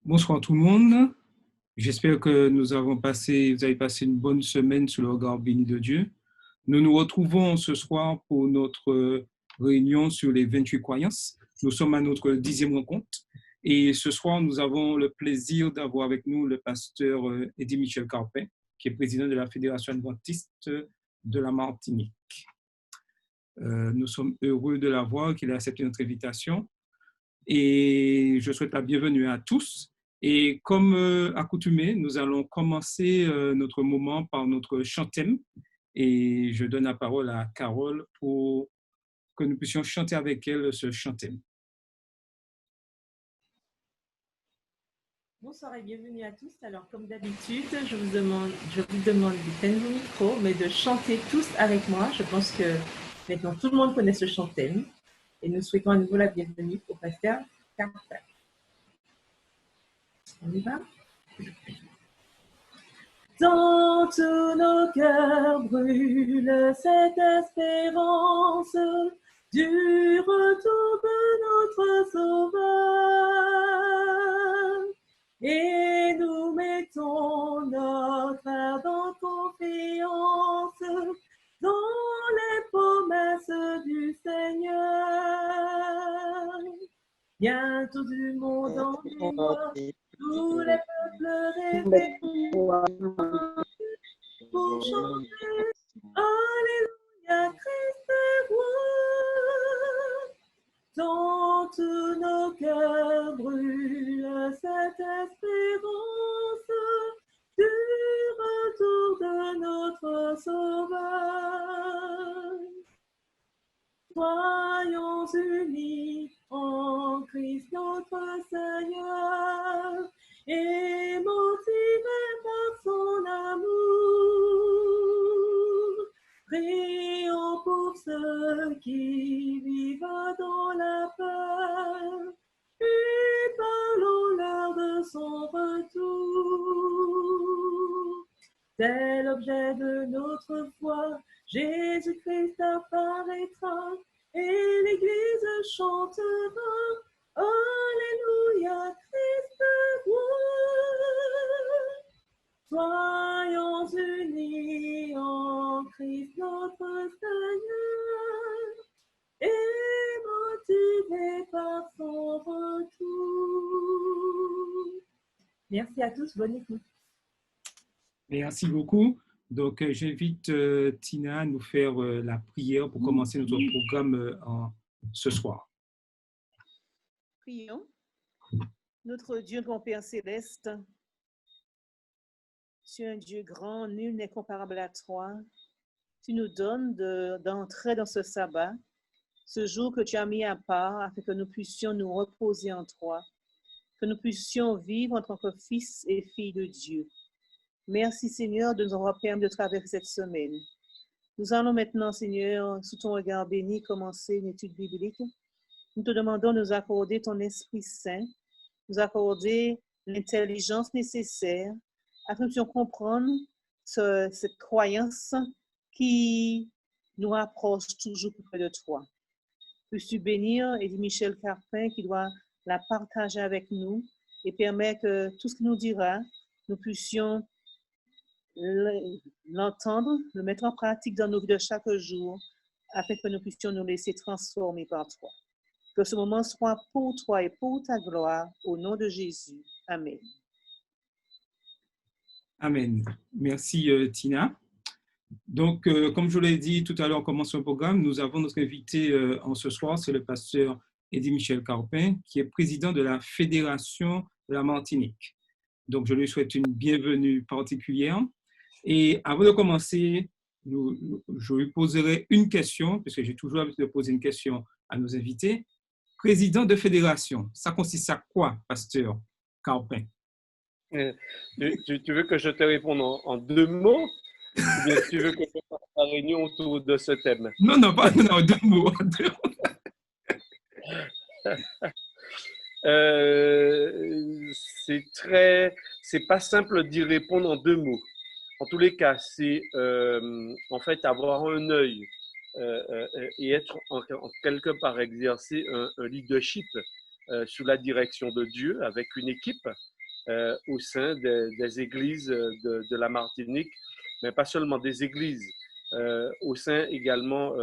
Bonsoir tout le monde. J'espère que vous avez passé une bonne semaine sous le regard béni de Dieu. Nous nous retrouvons ce soir pour notre réunion sur les 28 croyances. Nous sommes à notre 10e rencontre. Et ce soir, nous avons le plaisir d'avoir avec nous le pasteur Eddie Michel Carpin, qui est président de la Fédération adventiste de la Martinique. Nous sommes heureux de l'avoir, qu'il ait accepté notre invitation. Et je souhaite la bienvenue à tous. Et comme accoutumé, nous allons commencer notre moment par notre chant-thème. Et je donne la parole à Carole pour que nous puissions chanter avec elle ce chant-thème. Bonsoir et bienvenue à tous. Alors, comme d'habitude, je vous demande d'éteindre vos micros, mais de chanter tous avec moi. Je pense que maintenant tout le monde connaît ce chant-thème. Et nous souhaitons à nouveau la bienvenue au pasteur Carpin. On y va? Dans tous nos cœurs brûle cette espérance du retour de notre Sauveur. Et nous mettons notre ardente confiance dans les promesses du Seigneur. Bientôt du monde entier, tous les peuples réveillés pour chanter Alléluia, Christ est roi. Dans tous nos cœurs brûle cette espérance du retour de notre Sauveur. Soyons unis en Christ notre Seigneur et motivés par son amour. Prions pour ceux qui vivent dans la peur et parlons-leur de son retour. C'est l'objet de notre foi, Jésus-Christ apparaîtra et l'Église chantera Alléluia, Christ est roi. Soyons unis en Christ notre Seigneur et motivés par son retour. Merci à tous, bonne écoute. Merci beaucoup. Donc, j'invite Tina à nous faire la prière pour commencer notre programme ce soir. Prions. Notre Dieu, grand Père céleste, tu es un Dieu grand, nul n'est comparable à toi. Tu nous donnes d'entrer dans ce sabbat, ce jour que tu as mis à part, afin que nous puissions nous reposer en toi, que nous puissions vivre en tant que fils et filles de Dieu. Merci Seigneur de nous avoir permis de traverser cette semaine. Nous allons maintenant, Seigneur, sous ton regard béni, commencer une étude biblique. Nous te demandons de nous accorder ton Esprit Saint, nous accorder l'intelligence nécessaire afin que nous puissions comprendre cette croyance qui nous rapproche toujours plus près de toi. Puisses-tu bénir Eddie Michel Carpin qui doit la partager avec nous et permettre que tout ce qu'il nous dira, nous puissions l'entendre, le mettre en pratique dans nos vies de chaque jour afin que nous puissions nous laisser transformer par toi. Que ce moment soit pour toi et pour ta gloire, au nom de Jésus. Amen. Amen. Merci Tina. Donc, comme je l'ai dit tout à l'heure en commençant le programme, nous avons notre invité en ce soir, c'est le pasteur Eddie Michel Carpin, qui est président de la Fédération de la Martinique. Donc, je lui souhaite une bienvenue particulière. Et avant de commencer, je lui poserai une question, parce que j'ai toujours l'habitude de poser une question à nos invités. Président de fédération, ça consiste à quoi, pasteur Carpin? Tu veux que je te réponde en 2 mots ou bien tu veux que je fasse la réunion autour de ce thème? Non, pas en 2 mots. C'est pas simple d'y répondre en 2 mots. En tous les cas, c'est en fait avoir un œil et être en quelque part exercer un leadership sous la direction de Dieu avec une équipe au sein des églises de la Martinique, mais pas seulement des églises, au sein également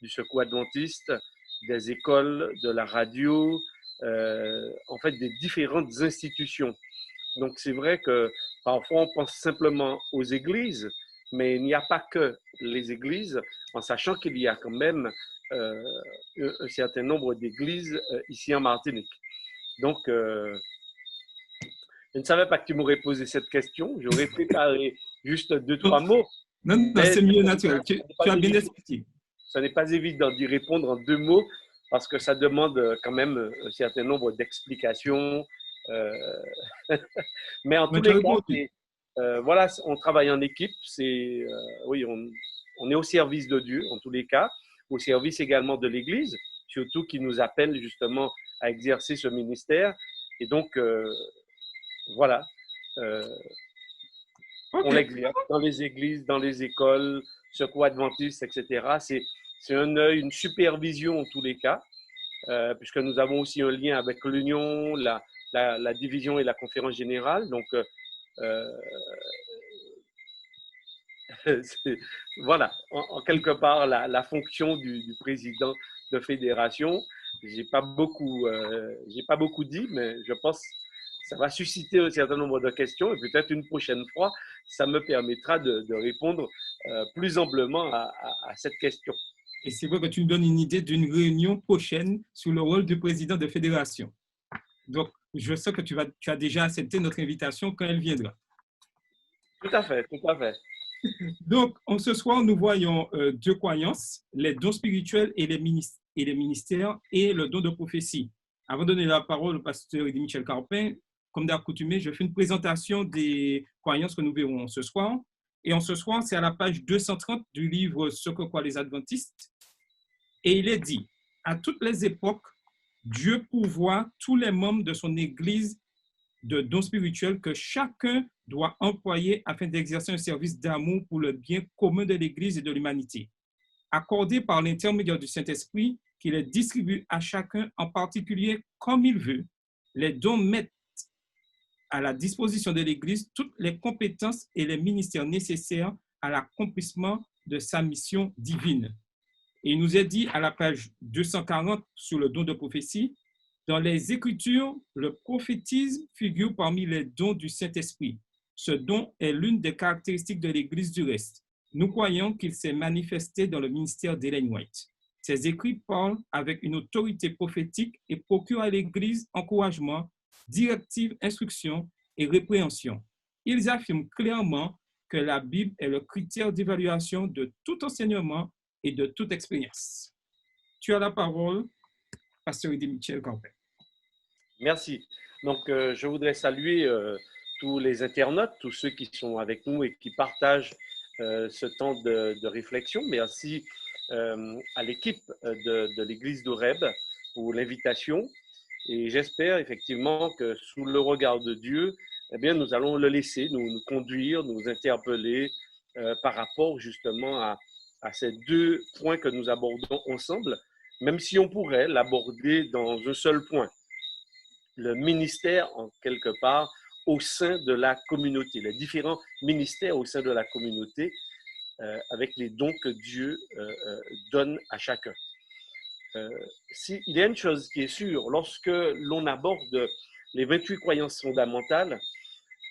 du Secours adventiste, des écoles, de la radio, en fait des différentes institutions. Donc c'est vrai que parfois on pense simplement aux églises, mais il n'y a pas que les églises, en sachant qu'il y a quand même un certain nombre d'églises ici en Martinique. Donc, je ne savais pas que tu m'aurais posé cette question. J'aurais préparé juste 2-3 mots. Non, non, Mais c'est mieux naturel. Tu as bien expliqué. Ce n'est pas évident d'y répondre en 2 mots parce que ça demande quand même un certain nombre d'explications. Mais en tous les cas, voilà, on travaille en équipe. Oui, on est au service de Dieu en tous les cas, au service également de l'Église, surtout qui nous appelle justement à exercer ce ministère. Et donc, voilà, on l'exerce dans les églises, dans les écoles, Secours adventiste, etc. C'est un œil, une supervision en tous les cas, puisque nous avons aussi un lien avec l'Union, la division et la conférence générale. Donc, voilà, en quelque part, la fonction du président de fédération. J'ai pas beaucoup dit, mais je pense que ça va susciter un certain nombre de questions et peut-être une prochaine fois, ça me permettra de répondre plus amplement à cette question. Et c'est vrai que tu nous donnes une idée d'une réunion prochaine sur le rôle du président de fédération. Donc, je sais que tu as déjà accepté notre invitation quand elle viendra. Tout à fait, tout à fait. Donc, ce soir, nous voyons 2 croyances, les dons spirituels et les ministères et le don de prophétie. Avant de donner la parole au pasteur Eddy Michel Carpin, comme d'accoutumé, je fais une présentation des croyances que nous verrons ce soir. Et ce soir, c'est à la page 230 du livre « Ce que croient les adventistes ». Et il est dit, à toutes les époques, Dieu pourvoit tous les membres de son Église de dons spirituels que chacun doit employer afin d'exercer un service d'amour pour le bien commun de l'Église et de l'humanité, accordé par l'intermédiaire du Saint-Esprit qui les distribue à chacun en particulier comme il veut. Les dons mettent à la disposition de l'Église toutes les compétences et les ministères nécessaires à l'accomplissement de sa mission divine. Et il nous est dit à la page 240 sur le don de prophétie, dans les Écritures, le prophétisme figure parmi les dons du Saint-Esprit. Ce don est l'une des caractéristiques de l'Église du reste. Nous croyons qu'il s'est manifesté dans le ministère d'Ellen White. Ces écrits parlent avec une autorité prophétique et procurent à l'Église encouragement, directive, instruction et répréhension. Ils affirment clairement que la Bible est le critère d'évaluation de tout enseignement et de toute expérience. Tu as la parole, pasteur Eddy Michel Carpin. Merci. Donc, je voudrais saluer tous les internautes, tous ceux qui sont avec nous et qui partagent ce temps de réflexion. Merci à l'équipe de l'Église d'Oreb pour l'invitation. Et j'espère effectivement que sous le regard de Dieu, eh bien, nous allons le laisser nous conduire, nous interpeller par rapport justement à ces 2 points que nous abordons ensemble, même si on pourrait l'aborder dans un seul point. Le ministère, en quelque part, au sein de la communauté, les différents ministères au sein de la communauté, avec les dons que Dieu donne à chacun. Il y a une chose qui est sûre, lorsque l'on aborde les 28 croyances fondamentales,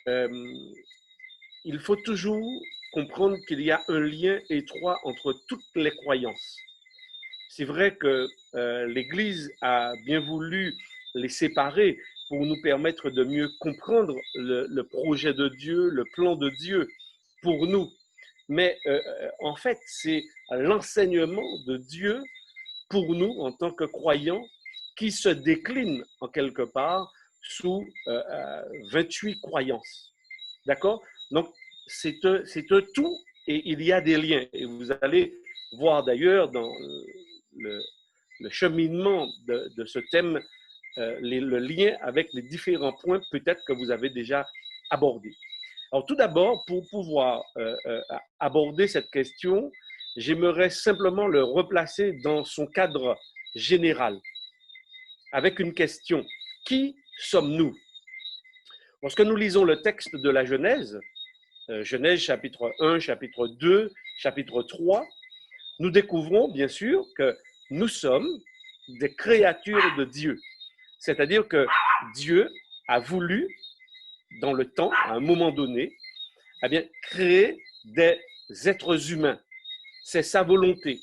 il faut toujours comprendre qu'il y a un lien étroit entre toutes les croyances. C'est vrai que l'Église a bien voulu les séparer pour nous permettre de mieux comprendre le projet de Dieu, le plan de Dieu pour nous. Mais en fait, c'est l'enseignement de Dieu pour nous en tant que croyants qui se décline en quelque part sous 28 croyances. D'accord? Donc, c'est un tout et il y a des liens. Et vous allez voir d'ailleurs dans le cheminement de ce thème, le lien avec les différents points peut-être que vous avez déjà abordés. Alors tout d'abord, pour pouvoir aborder cette question, j'aimerais simplement le replacer dans son cadre général, avec une question. Qui sommes-nous? Lorsque nous lisons le texte de la Genèse, Genèse chapitre 1, chapitre 2, chapitre 3, nous découvrons bien sûr que nous sommes des créatures de Dieu. C'est-à-dire que Dieu a voulu, dans le temps, à un moment donné, eh bien, créer des êtres humains. C'est sa volonté.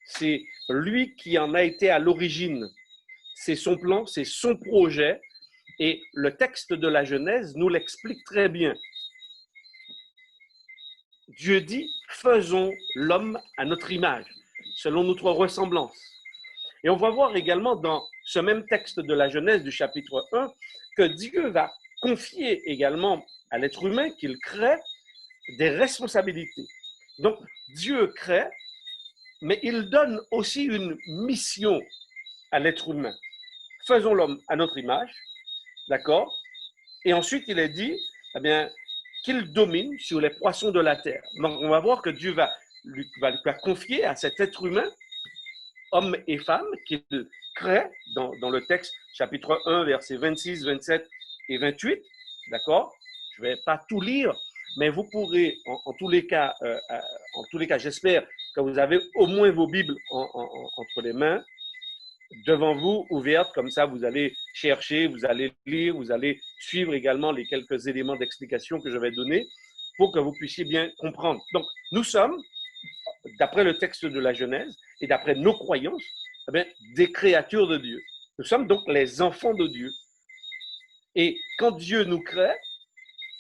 C'est lui qui en a été à l'origine. C'est son plan, c'est son projet. Et le texte de la Genèse nous l'explique très bien. Dieu dit, faisons l'homme à notre image, selon notre ressemblance. Et on va voir également dans ce même texte de la Genèse du chapitre 1 que Dieu va confier également à l'être humain qu'il crée des responsabilités. Donc, Dieu crée, mais il donne aussi une mission à l'être humain. Faisons l'homme à notre image, d'accord? Et ensuite, il est dit, eh bien, qu'il domine sur les poissons de la terre. Donc, on va voir que Dieu va confier à cet être humain, hommes et femmes, qu'il crée dans le texte, chapitre 1, versets 26, 27 et 28, d'accord? Je ne vais pas tout lire, mais vous pourrez, en tous les cas, j'espère que vous avez au moins vos Bibles entre les mains, devant vous, ouvertes, comme ça vous allez chercher, vous allez lire, vous allez suivre également les quelques éléments d'explication que je vais donner pour que vous puissiez bien comprendre. Donc, nous sommes, d'après le texte de la Genèse et d'après nos croyances, eh bien, des créatures de Dieu. Nous sommes donc les enfants de Dieu. Et quand Dieu nous crée,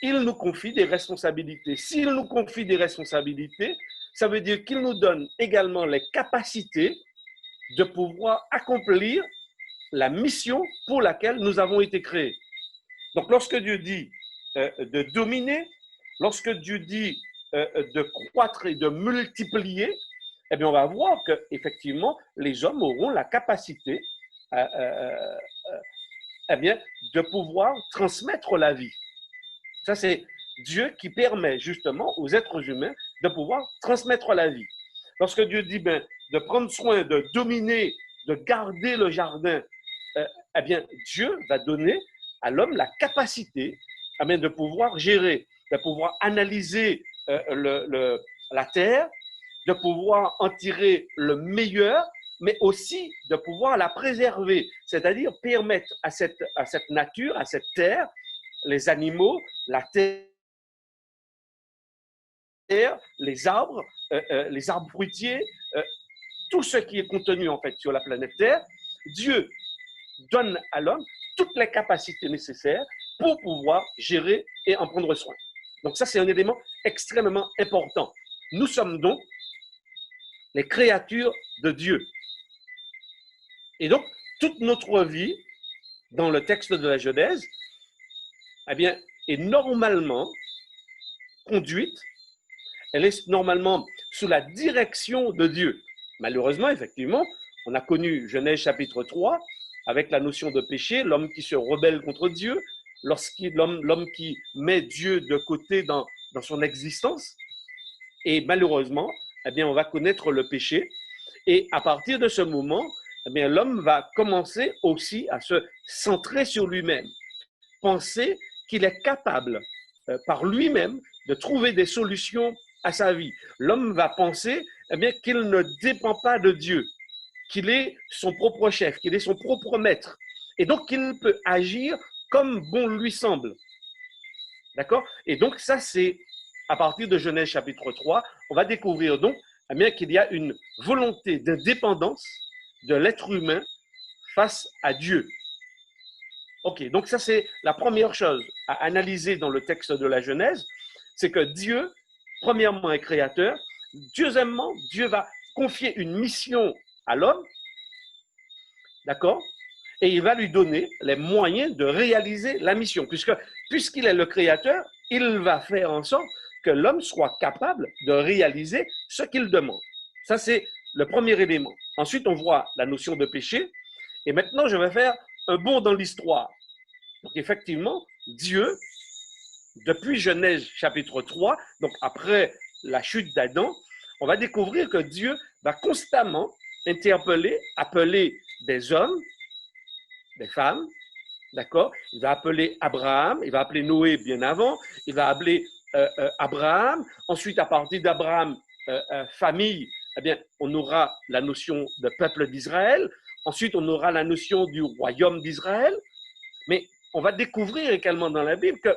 il nous confie des responsabilités. S'il nous confie des responsabilités, ça veut dire qu'il nous donne également les capacités de pouvoir accomplir la mission pour laquelle nous avons été créés. Donc, lorsque Dieu dit de dominer, lorsque Dieu dit de croître et de multiplier, eh bien, on va voir qu'effectivement, les hommes auront la capacité eh bien, de pouvoir transmettre la vie. Ça, c'est Dieu qui permet justement aux êtres humains de pouvoir transmettre la vie. Lorsque Dieu dit de prendre soin, de dominer, de garder le jardin, eh bien, Dieu va donner à l'homme la capacité de pouvoir gérer, de pouvoir analyser la terre, de pouvoir en tirer le meilleur, mais aussi de pouvoir la préserver, c'est-à-dire permettre à cette nature, à cette terre, les animaux, la terre, les arbres fruitiers, tout ce qui est contenu en fait sur la planète Terre, Dieu donne à l'homme toutes les capacités nécessaires pour pouvoir gérer et en prendre soin. Donc ça, c'est un élément extrêmement important. Nous sommes donc les créatures de Dieu. Et donc, toute notre vie, dans le texte de la Genèse, eh bien, est normalement conduite, elle est normalement sous la direction de Dieu. Malheureusement, effectivement, on a connu Genèse chapitre 3, avec la notion de péché, l'homme qui se rebelle contre Dieu, l'homme qui met Dieu de côté dans son existence. Et malheureusement, eh bien, on va connaître le péché. Et à partir de ce moment, eh bien, l'homme va commencer aussi à se centrer sur lui-même, penser qu'il est capable par lui-même de trouver des solutions à sa vie. L'homme va penser eh bien, qu'il ne dépend pas de Dieu, qu'il est son propre chef, qu'il est son propre maître, et donc qu'il peut agir comme bon lui semble. D'accord? Et donc ça, c'est à partir de Genèse chapitre 3, on va découvrir donc eh bien, qu'il y a une volonté d'indépendance de l'être humain face à Dieu. Ok, donc ça c'est la première chose à analyser dans le texte de la Genèse, c'est que Dieu, premièrement, est créateur. Deuxièmement, Dieu va confier une mission à l'homme, d'accord? Et il va lui donner les moyens de réaliser la mission. Puisqu'il est le créateur, il va faire en sorte que l'homme soit capable de réaliser ce qu'il demande. Ça, c'est le premier élément. Ensuite, on voit la notion de péché. Et maintenant, je vais faire un bond dans l'histoire. Donc, effectivement, Dieu, depuis Genèse chapitre 3, donc après la chute d'Adam, on va découvrir que Dieu va constamment appeler des hommes, des femmes, d'accord? Il va appeler Abraham, il va appeler Noé bien avant, il va appeler Abraham. Ensuite, à partir d'Abraham, famille, eh bien, on aura la notion de peuple d'Israël. Ensuite, on aura la notion du royaume d'Israël. Mais on va découvrir également dans la Bible que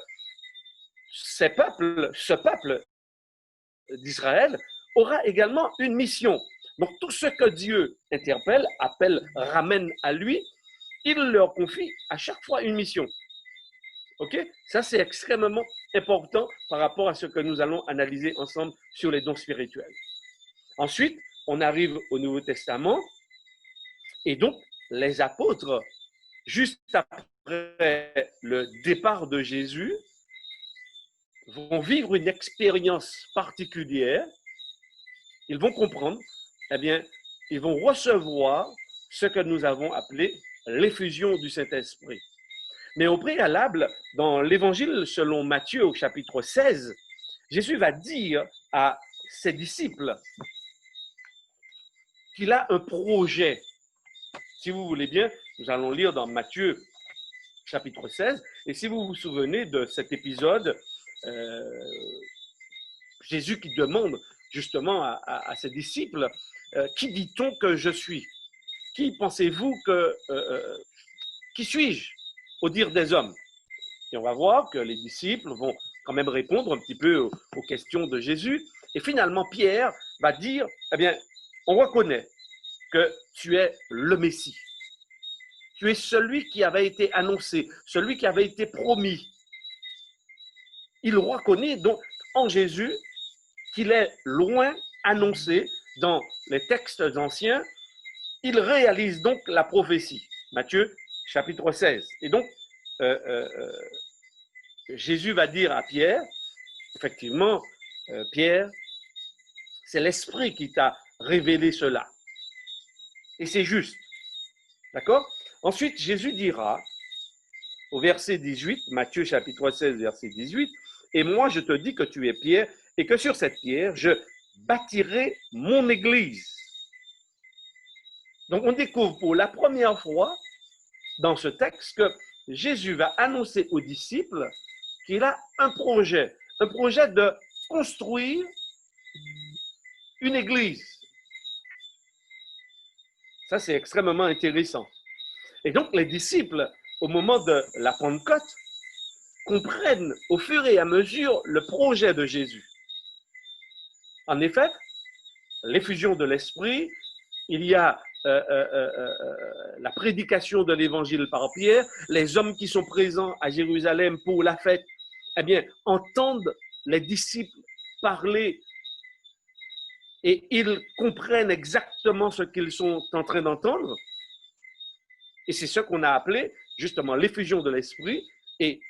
ce peuple d'Israël aura également une mission. Donc, tout ce que Dieu interpelle, appelle, ramène à lui, il leur confie à chaque fois une mission. OK? Ça, c'est extrêmement important par rapport à ce que nous allons analyser ensemble sur les dons spirituels. Ensuite, on arrive au Nouveau Testament et donc les apôtres, juste après le départ de Jésus, vont vivre une expérience particulière. Ils vont comprendre, eh bien, ils vont recevoir ce que nous avons appelé l'effusion du Saint-Esprit. Mais au préalable, dans l'Évangile selon Matthieu au chapitre 16, Jésus va dire à ses disciples qu'il a un projet. Si vous voulez bien, nous allons lire dans Matthieu chapitre 16, et si vous vous souvenez de cet épisode, Jésus qui demande justement à ses disciples, qui dit-on que je suis? Qui pensez-vous que... qui suis-je au dire des hommes? Et on va voir que les disciples vont quand même répondre un petit peu aux questions de Jésus. Et finalement, Pierre va dire, eh bien, on reconnaît que tu es le Messie. Tu es celui qui avait été annoncé, celui qui avait été promis. Il reconnaît donc en Jésus qu'il est loin annoncé dans les textes anciens. Il réalise donc la prophétie. Matthieu chapitre 16. Et donc, Jésus va dire à Pierre, effectivement, Pierre, c'est l'Esprit qui t'a révélé cela. Et c'est juste. D'accord? Ensuite, Jésus dira, au verset 18, Matthieu chapitre 16, verset 18, « Et moi, je te dis que tu es Pierre, et que sur cette pierre, je bâtirai mon Église. » Donc, on découvre pour la première fois dans ce texte que Jésus va annoncer aux disciples qu'il a un projet de construire une Église. Ça, c'est extrêmement intéressant. Et donc, les disciples, au moment de la Pentecôte, comprennent au fur et à mesure le projet de Jésus. En effet, l'effusion de l'Esprit, il y a la prédication de l'Évangile par Pierre, les hommes qui sont présents à Jérusalem pour la fête, eh bien, entendent les disciples parler et ils comprennent exactement ce qu'ils sont en train d'entendre. Et c'est ce qu'on a appelé justement l'effusion de l'Esprit. Et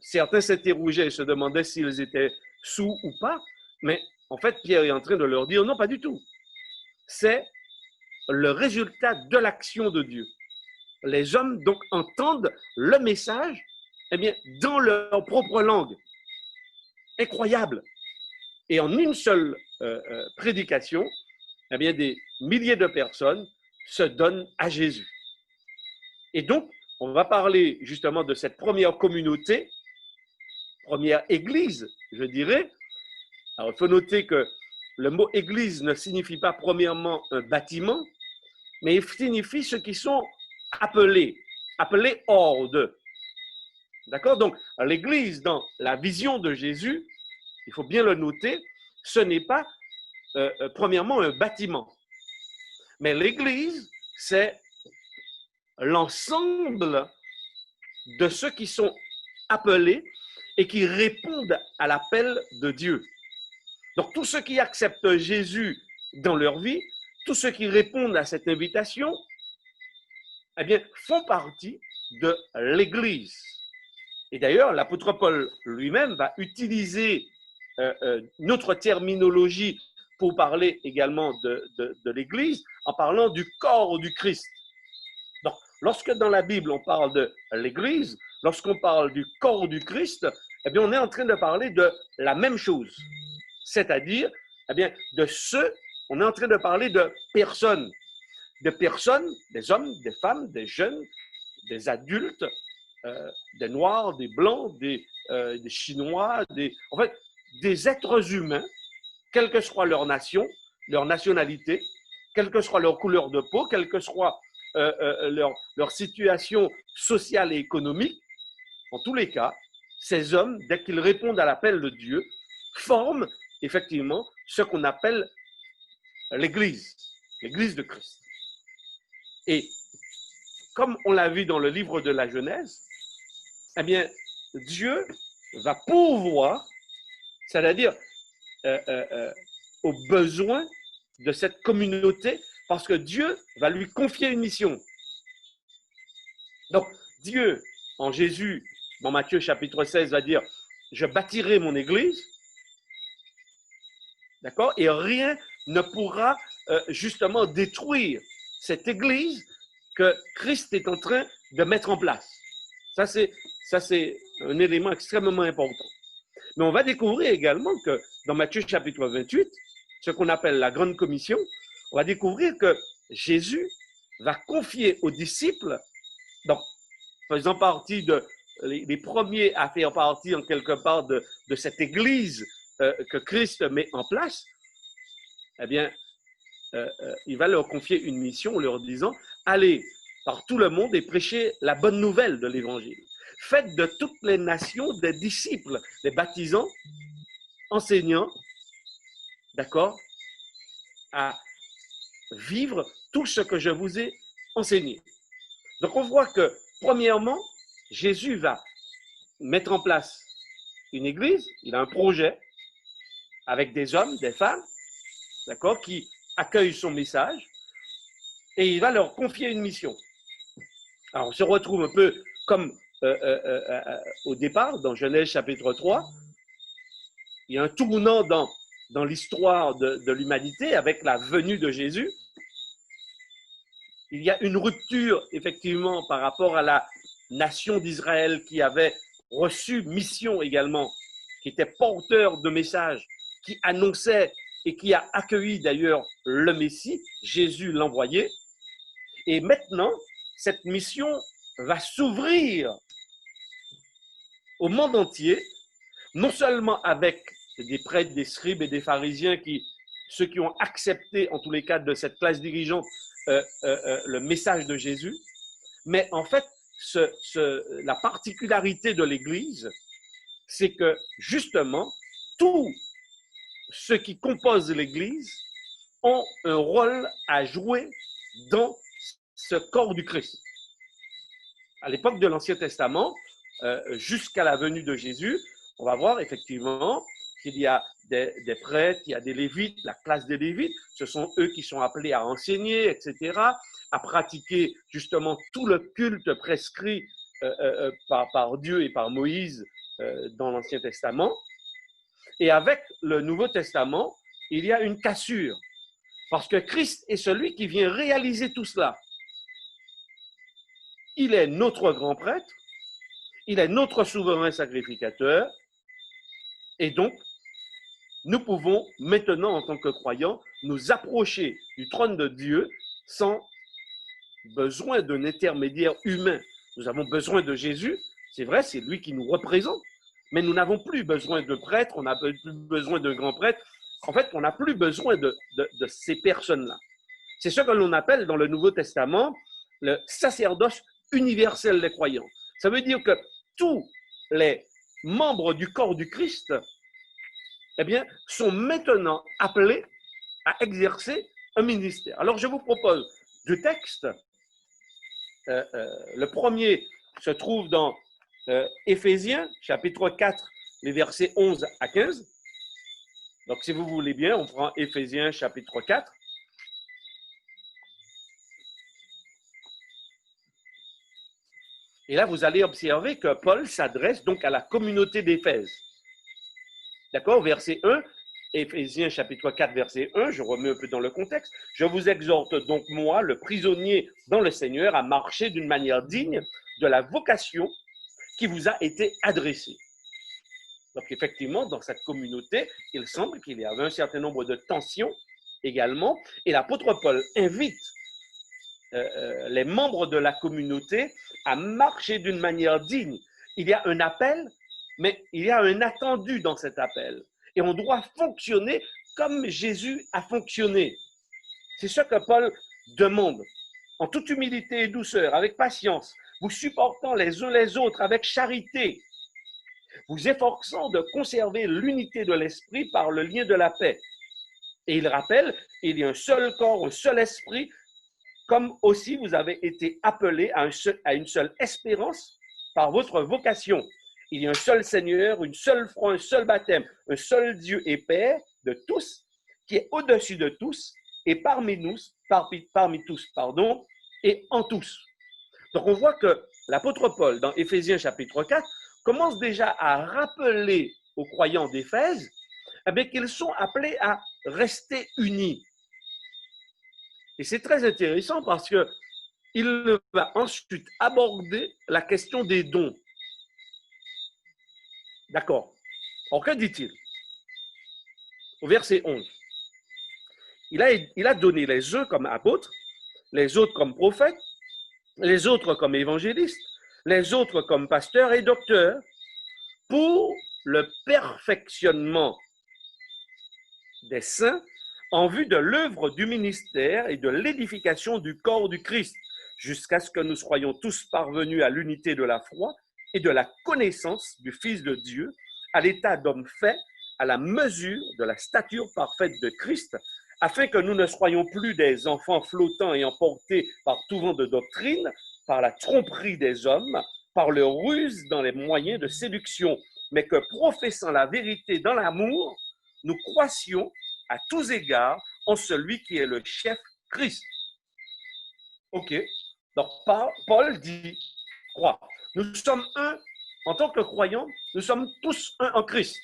certains s'interrogeaient et se demandaient s'ils étaient sous ou pas, mais en fait, Pierre est en train de leur dire non, pas du tout. C'est le résultat de l'action de Dieu. Les hommes donc entendent le message, eh bien, dans leur propre langue. Incroyable. Et en une seule prédication, eh bien, des milliers de personnes se donnent à Jésus. Et donc, on va parler justement de cette première communauté, première église, je dirais. Alors, il faut noter que le mot église ne signifie pas premièrement un bâtiment, mais il signifie ceux qui sont appelés hors d'eux. D'accord? Donc, l'église, dans la vision de Jésus, il faut bien le noter, ce n'est pas premièrement un bâtiment. Mais l'église, c'est l'ensemble de ceux qui sont appelés et qui répondent à l'appel de Dieu. Donc, tous ceux qui acceptent Jésus dans leur vie, tous ceux qui répondent à cette invitation, eh bien, font partie de l'Église. Et d'ailleurs, l'apôtre Paul lui-même va utiliser notre terminologie pour parler également de l'Église en parlant du corps du Christ. Donc, lorsque dans la Bible on parle de l'Église, lorsqu'on parle du corps du Christ, eh bien, on est en train de parler de la même chose. C'est-à-dire, eh bien, de ceux, on est en train de parler de personnes, des hommes, des femmes, des jeunes, des adultes, des Noirs, des Blancs, des Chinois, en fait, des êtres humains, quelle que soit leur nation, leur nationalité, quelle que soit leur couleur de peau, quelle que soit leur situation sociale et économique. En tous les cas, ces hommes, dès qu'ils répondent à l'appel de Dieu, forment effectivement ce qu'on appelle l'Église de Christ. Et comme on l'a vu dans le livre de la Genèse, eh bien, Dieu va pourvoir, c'est-à-dire aux besoins de cette communauté, parce que Dieu va lui confier une mission. Donc, Dieu, en Jésus, dans Matthieu chapitre 16, va dire « Je bâtirai mon Église », d'accord, et rien ne pourra justement détruire cette Église que Christ est en train de mettre en place. Ça, c'est un élément extrêmement important. Mais on va découvrir également que dans Matthieu chapitre 28, ce qu'on appelle la Grande Commission, on va découvrir que Jésus va confier aux disciples, donc faisant partie les premiers à faire partie en quelque part de cette Église que Christ met en place, eh bien, il va leur confier une mission en leur disant « Allez par tout le monde et prêchez la bonne nouvelle de l'Évangile. Faites de toutes les nations des disciples, des baptisants, enseignants, d'accord, à vivre tout ce que je vous ai enseigné. » Donc on voit que, premièrement, Jésus va mettre en place une église, il a un projet avec des hommes, des femmes, d'accord, qui accueillent son message, et il va leur confier une mission. Alors on se retrouve un peu comme au départ, dans Genèse chapitre 3, il y a un tournant dans l'histoire de l'humanité avec la venue de Jésus. Il y a une rupture, effectivement, par rapport à la nation d'Israël qui avait reçu mission également, qui était porteur de messages, qui annonçait et qui a accueilli d'ailleurs le Messie, Jésus l'envoyé. Et maintenant, cette mission va s'ouvrir au monde entier, non seulement avec des prêtres, des scribes et des pharisiens, ceux qui ont accepté, en tous les cas, de cette classe dirigeante, le message de Jésus, mais en fait, la particularité de l'Église, c'est que justement, tous ceux qui composent l'Église ont un rôle à jouer dans ce corps du Christ. À l'époque de l'Ancien Testament, jusqu'à la venue de Jésus, on va voir effectivement qu'il y a des prêtres, il y a des lévites, la classe des lévites, ce sont eux qui sont appelés à enseigner, etc., à pratiquer justement tout le culte prescrit par Dieu et par Moïse dans l'Ancien Testament. Et avec le Nouveau Testament, il y a une cassure, parce que Christ est celui qui vient réaliser tout cela. Il est notre grand prêtre, il est notre souverain sacrificateur, et donc, nous pouvons maintenant, en tant que croyants, nous approcher du trône de Dieu sans besoin d'un intermédiaire humain. Nous avons besoin de Jésus, c'est vrai, c'est lui qui nous représente, mais nous n'avons plus besoin de prêtres, on n'a plus besoin de grands prêtres. En fait, on n'a plus besoin de ces personnes-là. C'est ce que l'on appelle dans le Nouveau Testament le sacerdoce universel des croyants. Ça veut dire que tous les membres du corps du Christ, eh bien, sont maintenant appelés à exercer un ministère. Alors, je vous propose deux textes. Le premier se trouve dans Éphésiens, chapitre 4, les versets 11 à 15. Donc, si vous voulez bien, on prend Éphésiens, chapitre 4. Et là, vous allez observer que Paul s'adresse donc à la communauté d'Éphèse. D'accord, verset 1, Éphésiens chapitre 4, verset 1, je remets un peu dans le contexte. « Je vous exhorte donc, moi, le prisonnier dans le Seigneur, à marcher d'une manière digne de la vocation qui vous a été adressée. » Donc, effectivement, dans cette communauté, il semble qu'il y avait un certain nombre de tensions également. Et l'apôtre Paul invite les membres de la communauté à marcher d'une manière digne. Il y a un appel, mais il y a un attendu dans cet appel. Et on doit fonctionner comme Jésus a fonctionné. C'est ce que Paul demande, en toute humilité et douceur, avec patience, vous supportant les uns les autres avec charité, vous efforçant de conserver l'unité de l'esprit par le lien de la paix. Et il rappelle, il y a un seul corps, un seul esprit, comme aussi vous avez été appelés à une seule espérance par votre vocation. Il y a un seul Seigneur, une seule foi, un seul baptême, un seul Dieu et Père de tous, qui est au-dessus de tous et parmi tous, et en tous. Donc on voit que l'apôtre Paul, dans Éphésiens chapitre 4, commence déjà à rappeler aux croyants d'Éphèse qu'ils sont appelés à rester unis. Et c'est très intéressant parce qu'il va ensuite aborder la question des dons. D'accord. Alors, que dit-il? Au verset 11. Il a donné les uns comme apôtres, les autres comme prophètes, les autres comme évangélistes, les autres comme pasteurs et docteurs, pour le perfectionnement des saints en vue de l'œuvre du ministère et de l'édification du corps du Christ, jusqu'à ce que nous soyons tous parvenus à l'unité de la foi et de la connaissance du Fils de Dieu, à l'état d'homme fait, à la mesure de la stature parfaite de Christ, afin que nous ne soyons plus des enfants flottants et emportés par tout vent de doctrine, par la tromperie des hommes, par leur ruse dans les moyens de séduction, mais que, professant la vérité dans l'amour, nous croissions à tous égards en celui qui est le chef, Christ. Ok. Donc, Paul dit, crois. Nous sommes un, en tant que croyants, nous sommes tous un en Christ.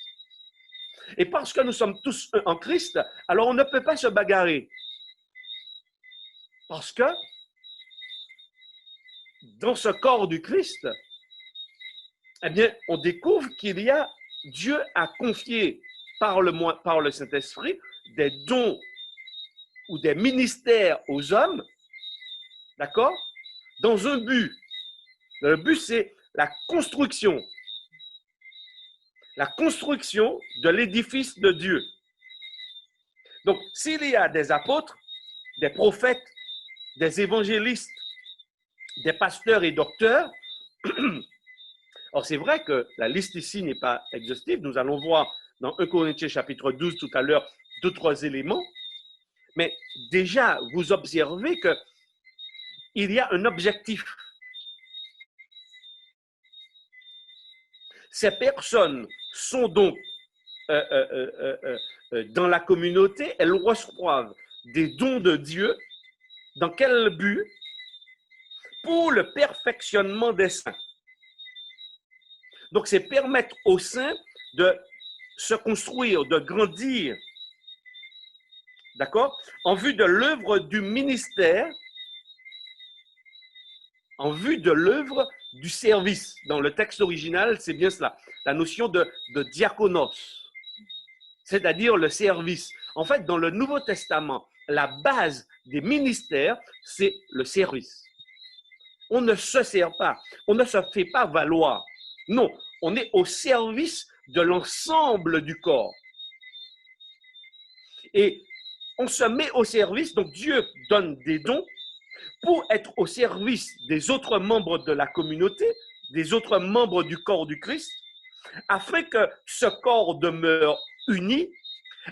Et parce que nous sommes tous un en Christ, alors on ne peut pas se bagarrer. Parce que dans ce corps du Christ, eh bien, on découvre qu'il y a, Dieu a confié par le Saint-Esprit des dons ou des ministères aux hommes, d'accord, dans un but. Le but, c'est la construction de l'édifice de Dieu. Donc, s'il y a des apôtres, des prophètes, des évangélistes, des pasteurs et docteurs, alors c'est vrai que la liste ici n'est pas exhaustive, nous allons voir dans 1 Corinthiens chapitre 12 tout à l'heure 2-3 éléments, mais déjà vous observez qu'il y a un objectif. Ces personnes sont donc dans la communauté, elles reçoivent des dons de Dieu. Dans quel but? Pour le perfectionnement des saints. Donc, c'est permettre aux saints de se construire, de grandir, d'accord, en vue de l'œuvre du ministère, en vue de l'œuvre du service. Dans le texte original, c'est bien cela, la notion de diakonos, c'est-à-dire le service. En fait, dans le Nouveau Testament, la base des ministères, c'est le service. On ne se sert pas, on ne se fait pas valoir. Non, on est au service de l'ensemble du corps. Et on se met au service, donc Dieu donne des dons pour être au service des autres membres de la communauté, des autres membres du corps du Christ, afin que ce corps demeure uni,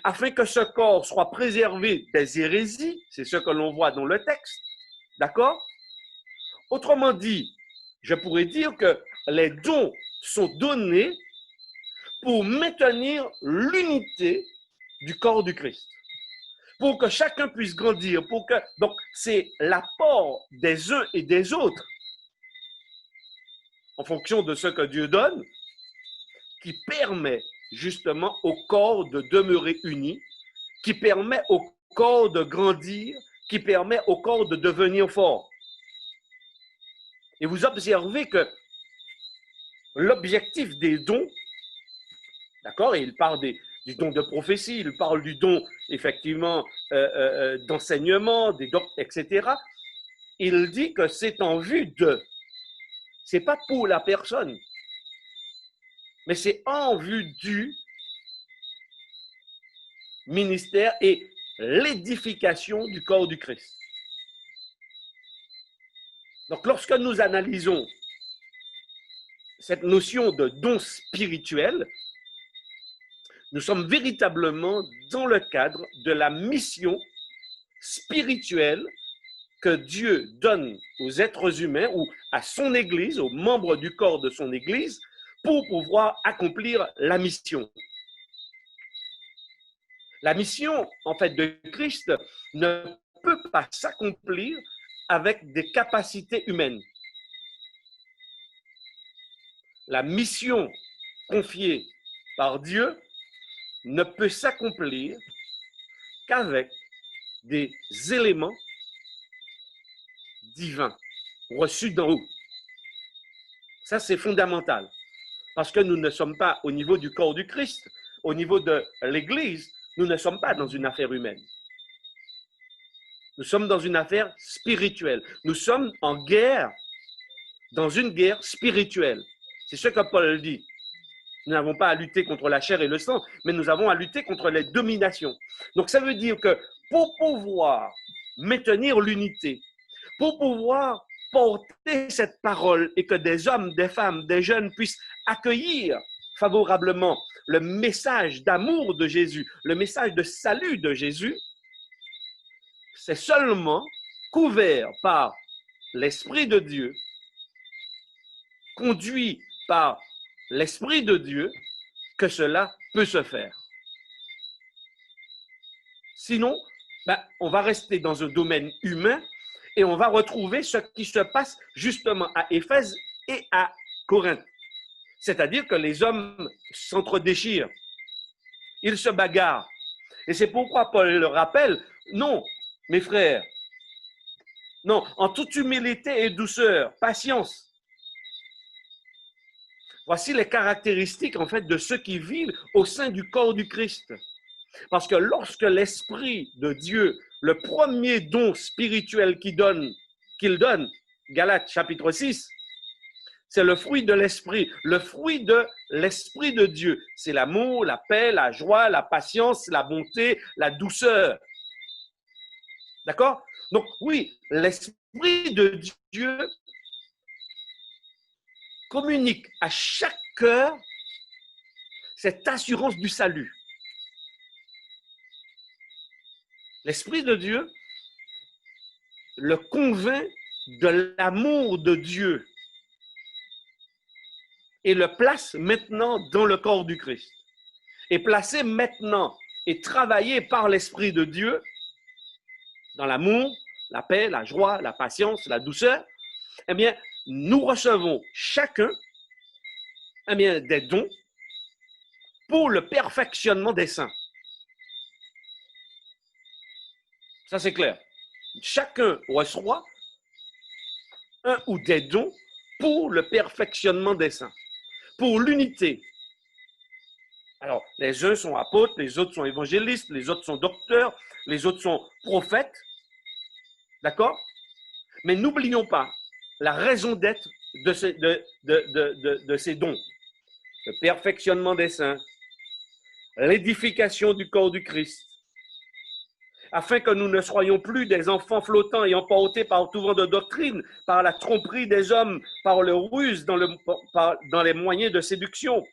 afin que ce corps soit préservé des hérésies, c'est ce que l'on voit dans le texte, d'accord? Autrement dit, je pourrais dire que les dons sont donnés pour maintenir l'unité du corps du Christ, pour que chacun puisse grandir, donc c'est l'apport des uns et des autres, en fonction de ce que Dieu donne, qui permet justement au corps de demeurer uni, qui permet au corps de grandir, qui permet au corps de devenir fort. Et vous observez que l'objectif des dons, d'accord, et il parle du don de prophétie, il parle du don, effectivement, d'enseignement, etc. Il dit que c'est en vue de Ce n'est pas pour la personne, mais c'est en vue du ministère et l'édification du corps du Christ. Donc, lorsque nous analysons cette notion de don spirituel, nous sommes véritablement dans le cadre de la mission spirituelle que Dieu donne aux êtres humains ou à son Église, aux membres du corps de son Église, pour pouvoir accomplir la mission. La mission, en fait, de Christ ne peut pas s'accomplir avec des capacités humaines. La mission confiée par Dieu ne peut s'accomplir qu'avec des éléments divins reçus d'en haut. Ça, c'est fondamental. Parce que nous ne sommes pas au niveau du corps du Christ, au niveau de l'Église, nous ne sommes pas dans une affaire humaine. Nous sommes dans une affaire spirituelle. Nous sommes en guerre, dans une guerre spirituelle. C'est ce que Paul dit. Nous n'avons pas à lutter contre la chair et le sang, mais nous avons à lutter contre les dominations. Donc ça veut dire que pour pouvoir maintenir l'unité, pour pouvoir porter cette parole et que des hommes, des femmes, des jeunes puissent accueillir favorablement le message d'amour de Jésus, le message de salut de Jésus, c'est seulement couvert par l'Esprit de Dieu, conduit par l'Esprit de Dieu, que cela peut se faire. Sinon, on va rester dans un domaine humain et on va retrouver ce qui se passe justement à Éphèse et à Corinthe. C'est-à-dire que les hommes s'entre-déchirent, ils se bagarrent. Et c'est pourquoi Paul le rappelle, non, mes frères, non, en toute humilité et douceur, patience. Voici les caractéristiques en fait de ceux qui vivent au sein du corps du Christ. Parce que lorsque l'Esprit de Dieu, le premier don spirituel qu'il donne, Galates chapitre 6, c'est le fruit de l'Esprit. Le fruit de l'Esprit de Dieu, c'est l'amour, la paix, la joie, la patience, la bonté, la douceur. D'accord? Donc oui, l'Esprit de Dieu communique à chaque cœur cette assurance du salut. L'Esprit de Dieu le convainc de l'amour de Dieu et le place maintenant dans le corps du Christ. Et placé maintenant et travaillé par l'Esprit de Dieu dans l'amour, la paix, la joie, la patience, la douceur, eh bien, nous recevons chacun des dons pour le perfectionnement des saints. Ça, c'est clair. Chacun reçoit un ou des dons pour le perfectionnement des saints, pour l'unité. Alors, les uns sont apôtres, les autres sont évangélistes, les autres sont docteurs, les autres sont prophètes. D'accord? Mais n'oublions pas la raison d'être de ces dons. Le perfectionnement des saints, l'édification du corps du Christ, afin que nous ne soyons plus des enfants flottants et emportés par tout vent de doctrine, par la tromperie des hommes, par le ruse dans les moyens de séduction.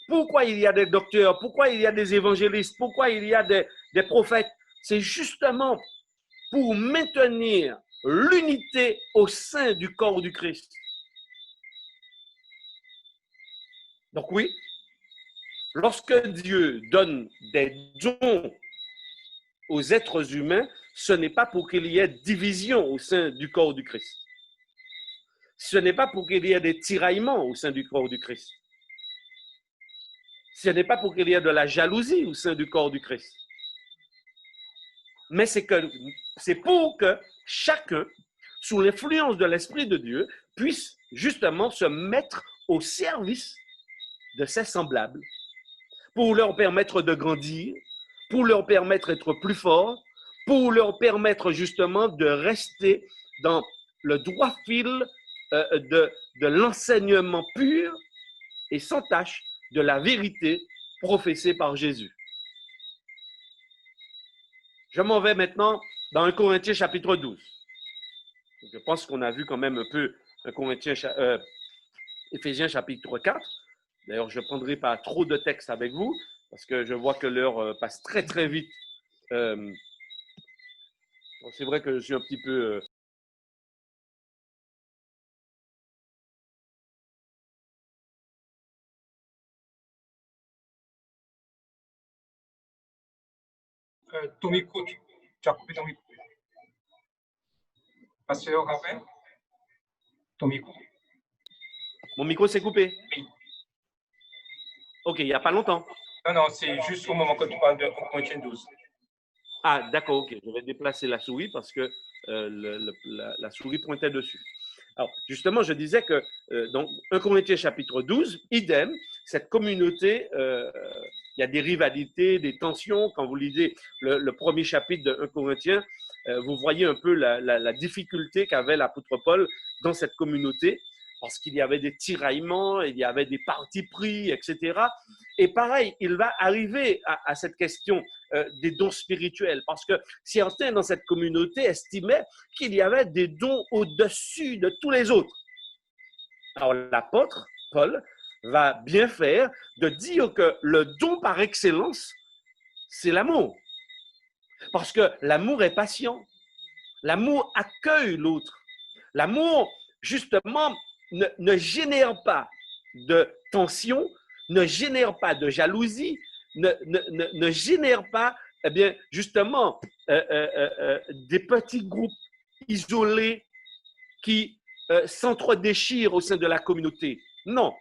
Pourquoi il y a des docteurs? Pourquoi il y a des évangélistes? Pourquoi il y a des prophètes? C'est justement pour maintenir l'unité au sein du corps du Christ. Donc oui, lorsque Dieu donne des dons aux êtres humains, ce n'est pas pour qu'il y ait division au sein du corps du Christ. Ce n'est pas pour qu'il y ait des tiraillements au sein du corps du Christ. Ce n'est pas pour qu'il y ait de la jalousie au sein du corps du Christ. Mais c'est pour que chacun, sous l'influence de l'Esprit de Dieu, puisse justement se mettre au service de ses semblables, pour leur permettre de grandir, pour leur permettre d'être plus forts, pour leur permettre justement de rester dans le droit fil de l'enseignement pur et sans tache de la vérité professée par Jésus. Je m'en vais maintenant dans 1 Corinthiens chapitre 12. Je pense qu'on a vu quand même un peu 1 Corinthiens, Éphésiens chapitre 4. D'ailleurs, je ne prendrai pas trop de textes avec vous parce que je vois que l'heure passe très très vite. C'est vrai que je suis un petit peu... Ton micro, tu as coupé ton micro. Pasteur Raphaël, ton micro. Mon micro s'est coupé? Oui. Ok, il n'y a pas longtemps. Non, c'est juste au moment que tu parles de Corinthiens 12. Ah, d'accord, ok. Je vais déplacer la souris parce que la souris pointait dessus. Alors, justement, je disais que dans 1 Corinthiens chapitre 12, idem, cette communauté, il y a des rivalités, des tensions. Quand vous lisez le premier chapitre de 1 Corinthiens, vous voyez un peu la difficulté qu'avait l'apôtre Paul dans cette communauté, parce qu'il y avait des tiraillements, il y avait des partis pris, etc. Et pareil, il va arriver à cette question des dons spirituels, parce que certains dans cette communauté estimaient qu'il y avait des dons au-dessus de tous les autres. Alors l'apôtre Paul va bien faire de dire que le don par excellence, c'est l'amour. Parce que l'amour est patient. L'amour accueille l'autre. L'amour, justement, ne génère pas de tension, ne génère pas de jalousie, ne génère pas, eh bien, justement, des petits groupes isolés qui s'entre-déchirent au sein de la communauté. Non.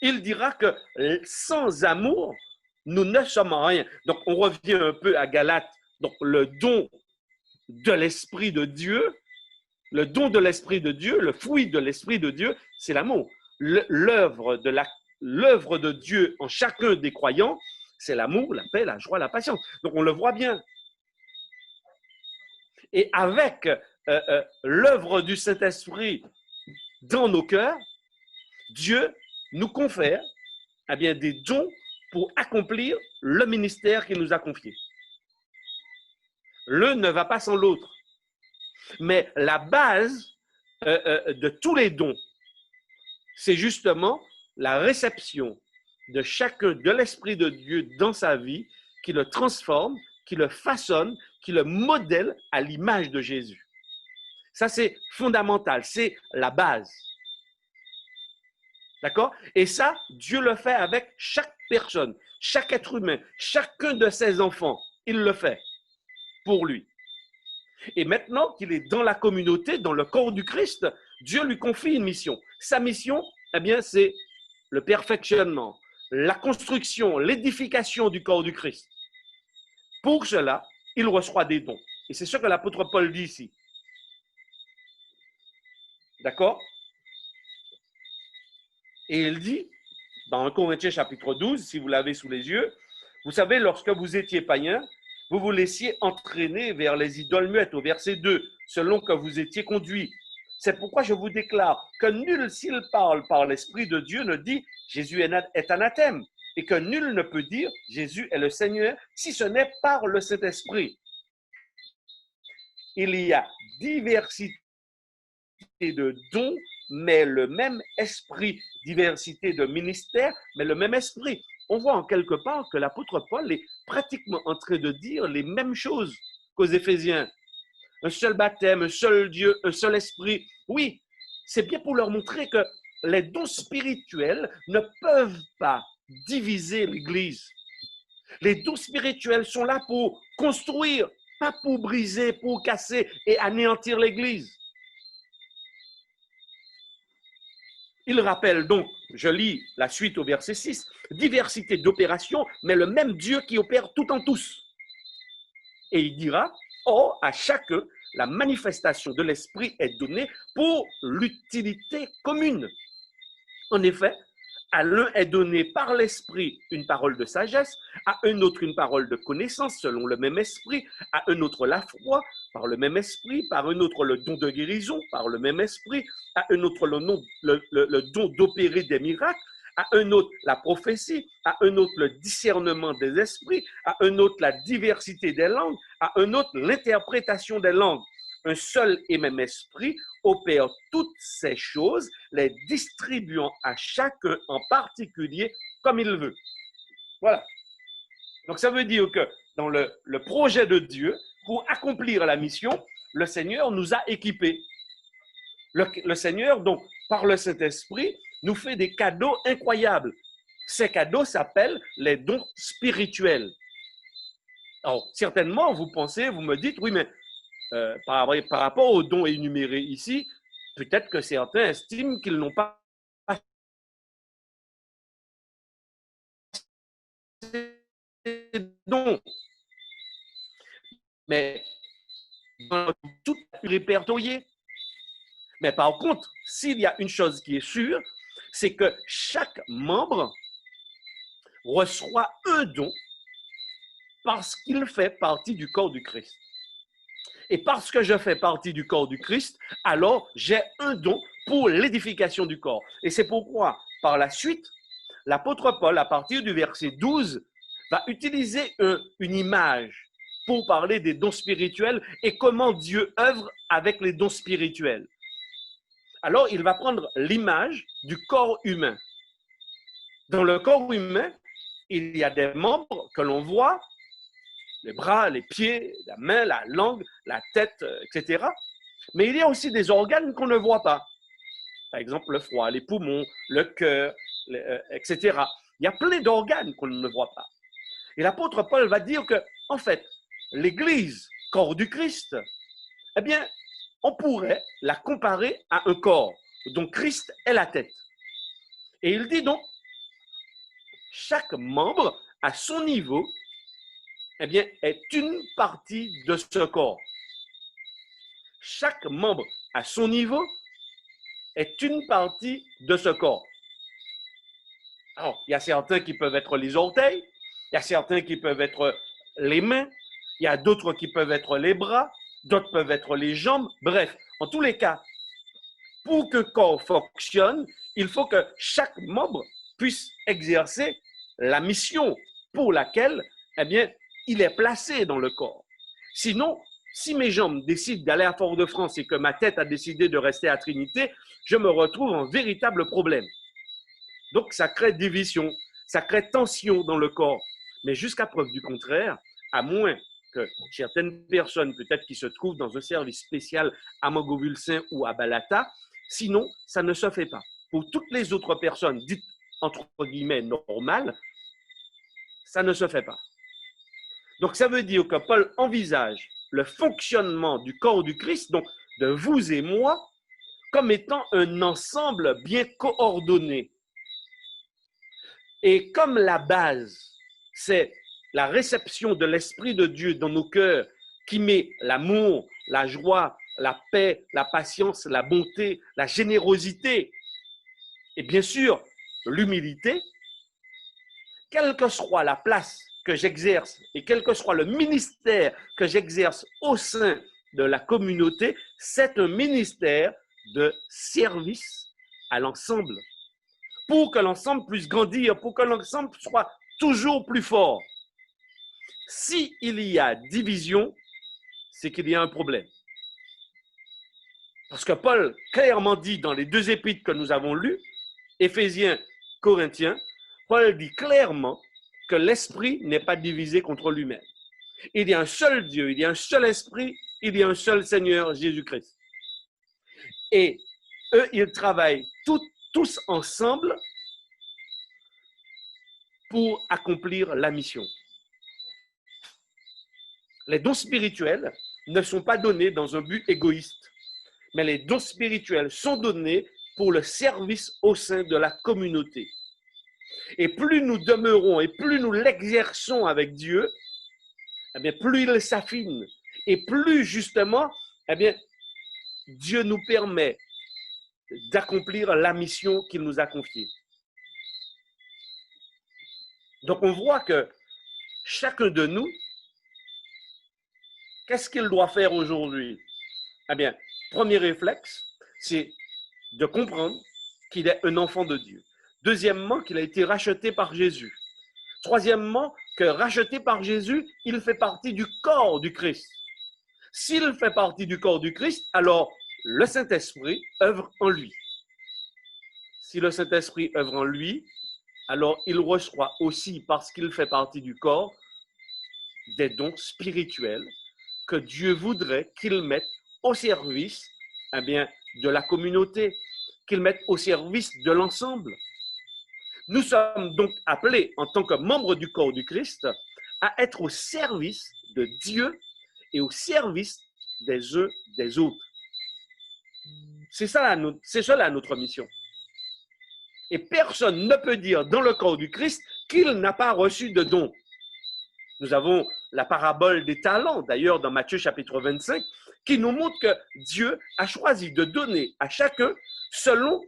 Il dira que sans amour, nous ne sommes rien. Donc, on revient un peu à Galates. Donc, le don de l'Esprit de Dieu, le don de l'Esprit de Dieu, le fruit de l'Esprit de Dieu, c'est l'amour. L'œuvre de Dieu en chacun des croyants, c'est l'amour, la paix, la joie, la patience. Donc, on le voit bien. Et avec l'œuvre du Saint-Esprit dans nos cœurs, Dieu nous confère eh bien, des dons pour accomplir le ministère qu'il nous a confié. L'un ne va pas sans l'autre. Mais la base de tous les dons, c'est justement la réception de chacun de l'Esprit de Dieu dans sa vie qui le transforme, qui le façonne, qui le modèle à l'image de Jésus. Ça, c'est fondamental, c'est la base. D'accord? Et ça, Dieu le fait avec chaque personne, chaque être humain, chacun de ses enfants. Il le fait pour lui. Et maintenant qu'il est dans la communauté, dans le corps du Christ, Dieu lui confie une mission. Sa mission, eh bien, c'est le perfectionnement, la construction, l'édification du corps du Christ. Pour cela, il reçoit des dons. Et c'est ce que l'apôtre Paul dit ici. D'accord? Et il dit, dans 1 Corinthiens chapitre 12, si vous l'avez sous les yeux, vous savez, lorsque vous étiez païens, vous vous laissiez entraîner vers les idoles muettes, au verset 2, selon que vous étiez conduits. C'est pourquoi je vous déclare que nul, s'il parle par l'Esprit de Dieu, ne dit « Jésus est anathème » et que nul ne peut dire « Jésus est le Seigneur » si ce n'est par le Saint-Esprit. Il y a diversité de dons, mais le même esprit, diversité de ministères, mais le même esprit. On voit en quelque part que l'apôtre Paul est pratiquement en train de dire les mêmes choses qu'aux Éphésiens. Un seul baptême, un seul Dieu, un seul esprit. Oui, c'est bien pour leur montrer que les dons spirituels ne peuvent pas diviser l'Église. Les dons spirituels sont là pour construire, pas pour briser, pour casser et anéantir l'Église. Il rappelle donc, je lis la suite au verset 6, diversité d'opérations, mais le même Dieu qui opère tout en tous. Et il dira, or, à chacun, la manifestation de l'Esprit est donnée pour l'utilité commune. En effet, à l'un est donné par l'Esprit une parole de sagesse, à un autre une parole de connaissance selon le même Esprit, à un autre la foi par le même esprit, par un autre le don de guérison, par le même esprit, à un autre le don d'opérer des miracles, à un autre la prophétie, à un autre le discernement des esprits, à un autre la diversité des langues, à un autre l'interprétation des langues. Un seul et même esprit opère toutes ces choses, les distribuant à chacun en particulier comme il veut. Voilà. Donc ça veut dire que dans le projet de Dieu, pour accomplir la mission, le Seigneur nous a équipés. Le Seigneur, donc, par le Saint-Esprit, nous fait des cadeaux incroyables. Ces cadeaux s'appellent les dons spirituels. Alors, certainement, vous pensez, vous me dites, oui, mais par rapport aux dons énumérés ici, peut-être que certains estiment qu'ils n'ont pas dons. Mais dans tout répertorié. Mais par contre, s'il y a une chose qui est sûre, c'est que chaque membre reçoit un don parce qu'il fait partie du corps du Christ. Et parce que je fais partie du corps du Christ, alors j'ai un don pour l'édification du corps. Et c'est pourquoi, par la suite, l'apôtre Paul, à partir du verset 12, va utiliser une image pour parler des dons spirituels et comment Dieu œuvre avec les dons spirituels. Alors, il va prendre l'image du corps humain. Dans le corps humain, il y a des membres que l'on voit, les bras, les pieds, la main, la langue, la tête, etc. Mais il y a aussi des organes qu'on ne voit pas. Par exemple, le foie, les poumons, le cœur, etc. Il y a plein d'organes qu'on ne voit pas. Et l'apôtre Paul va dire que, en fait, l'Église, corps du Christ, eh bien, on pourrait la comparer à un corps dont Christ est la tête. Et il dit donc, chaque membre, à son niveau, eh bien, est une partie de ce corps. Chaque membre, à son niveau, est une partie de ce corps. Alors, il y a certains qui peuvent être les orteils, il y a certains qui peuvent être les mains, il y a d'autres qui peuvent être les bras, d'autres peuvent être les jambes. Bref, en tous les cas, pour que le corps fonctionne, il faut que chaque membre puisse exercer la mission pour laquelle, eh bien, il est placé dans le corps. Sinon, si mes jambes décident d'aller à Fort-de-France et que ma tête a décidé de rester à Trinité, je me retrouve en véritable problème. Donc, ça crée division, ça crée tension dans le corps. Mais jusqu'à preuve du contraire, à moins que certaines personnes, peut-être qui se trouvent dans un service spécial à Montgovulsin ou à Balata, sinon, ça ne se fait pas. Pour toutes les autres personnes dites, entre guillemets, normales, ça ne se fait pas. Donc, ça veut dire que Paul envisage le fonctionnement du corps du Christ, donc de vous et moi, comme étant un ensemble bien coordonné. Et comme la base, c'est la réception de l'Esprit de Dieu dans nos cœurs qui met l'amour, la joie, la paix, la patience, la bonté, la générosité et bien sûr l'humilité, quelle que soit la place que j'exerce et quel que soit le ministère que j'exerce au sein de la communauté, c'est un ministère de service à l'ensemble pour que l'ensemble puisse grandir, pour que l'ensemble soit toujours plus fort. S'il y a division, c'est qu'il y a un problème. Parce que Paul clairement dit dans les deux épîtres que nous avons lues, Éphésiens, Corinthiens, Paul dit clairement que l'esprit n'est pas divisé contre lui-même. Il y a un seul Dieu, il y a un seul esprit, il y a un seul Seigneur, Jésus-Christ. Et eux, ils travaillent tous ensemble pour accomplir la mission. Les dons spirituels ne sont pas donnés dans un but égoïste, mais les dons spirituels sont donnés pour le service au sein de la communauté. Et plus nous demeurons et plus nous l'exerçons avec Dieu, eh bien, plus il s'affine et plus justement, eh bien, Dieu nous permet d'accomplir la mission qu'il nous a confiée. Donc on voit que chacun de nous, qu'est-ce qu'il doit faire aujourd'hui? Eh bien, premier réflexe, c'est de comprendre qu'il est un enfant de Dieu. Deuxièmement, qu'il a été racheté par Jésus. Troisièmement, que racheté par Jésus, il fait partie du corps du Christ. S'il fait partie du corps du Christ, alors le Saint-Esprit œuvre en lui. Si le Saint-Esprit œuvre en lui, alors il reçoit aussi, parce qu'il fait partie du corps, des dons spirituels que Dieu voudrait qu'il mette au service de la communauté, qu'il mette au service de l'ensemble. Nous sommes donc appelés, en tant que membres du corps du Christ, à être au service de Dieu et au service des uns des autres. C'est cela notre mission. Et personne ne peut dire dans le corps du Christ qu'il n'a pas reçu de dons. Nous avons la parabole des talents, d'ailleurs dans Matthieu chapitre 25, qui nous montre que Dieu a choisi de donner à chacun selon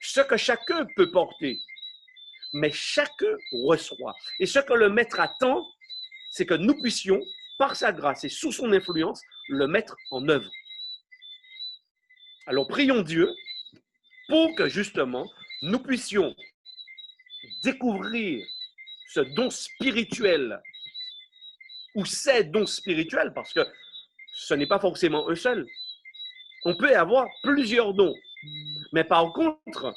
ce que chacun peut porter. Mais chacun reçoit. Et ce que le Maître attend, c'est que nous puissions, par sa grâce et sous son influence, le mettre en œuvre. Alors prions Dieu pour que justement nous puissions découvrir ce don spirituel ou ces dons spirituels, parce que ce n'est pas forcément un seul. On peut avoir plusieurs dons, mais par contre,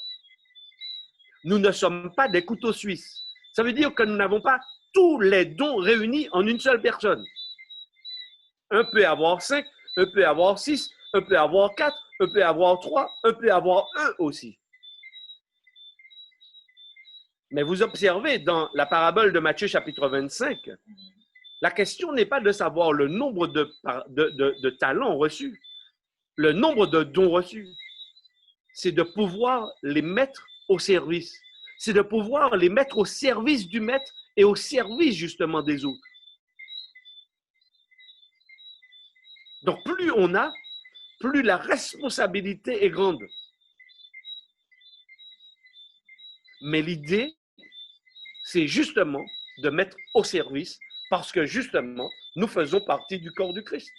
nous ne sommes pas des couteaux suisses. Ça veut dire que nous n'avons pas tous les dons réunis en une seule personne. Un peut avoir 5, un peut avoir 6, un peut avoir 4, un peut avoir 3, un peut avoir 1 aussi. Mais vous observez dans la parabole de Matthieu chapitre 25, la question n'est pas de savoir le nombre de talents reçus, le nombre de dons reçus. C'est de pouvoir les mettre au service. C'est de pouvoir les mettre au service du Maître et au service justement des autres. Donc plus on a, plus la responsabilité est grande. Mais l'idée, c'est justement de mettre au service parce que justement, nous faisons partie du corps du Christ.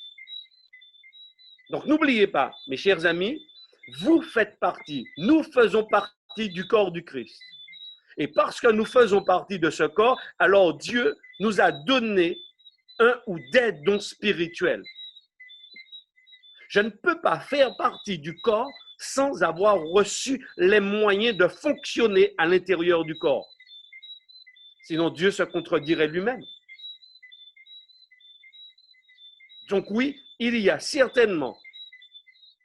Donc n'oubliez pas, mes chers amis, vous faites partie, nous faisons partie du corps du Christ. Et parce que nous faisons partie de ce corps, alors Dieu nous a donné un ou des dons spirituels. Je ne peux pas faire partie du corps sans avoir reçu les moyens de fonctionner à l'intérieur du corps. Sinon, Dieu se contredirait lui-même. Donc oui, il y a certainement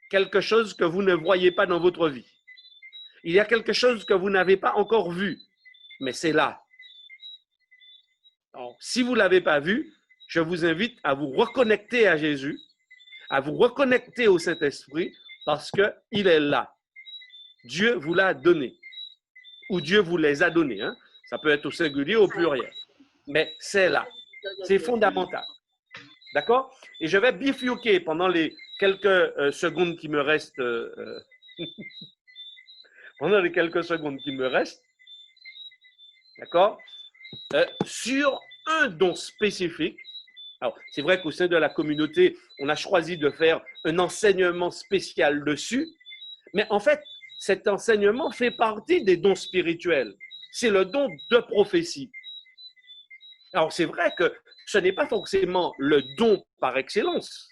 quelque chose que vous ne voyez pas dans votre vie. Il y a quelque chose que vous n'avez pas encore vu, mais c'est là. Alors, si vous ne l'avez pas vu, je vous invite à vous reconnecter à Jésus, à vous reconnecter au Saint-Esprit, parce qu'il est là. Dieu vous l'a donné, ou Dieu vous les a donnés. Hein? Ça peut être au singulier ou au pluriel, mais c'est là. C'est fondamental. D'accord? Et je vais bifurquer pendant les quelques secondes qui me restent. Pendant les quelques secondes qui me restent, d'accord? Sur un don spécifique. Alors, c'est vrai qu'au sein de la communauté, on a choisi de faire un enseignement spécial dessus, mais en fait, cet enseignement fait partie des dons spirituels. C'est le don de prophétie. Alors, c'est vrai que ce n'est pas forcément le don par excellence,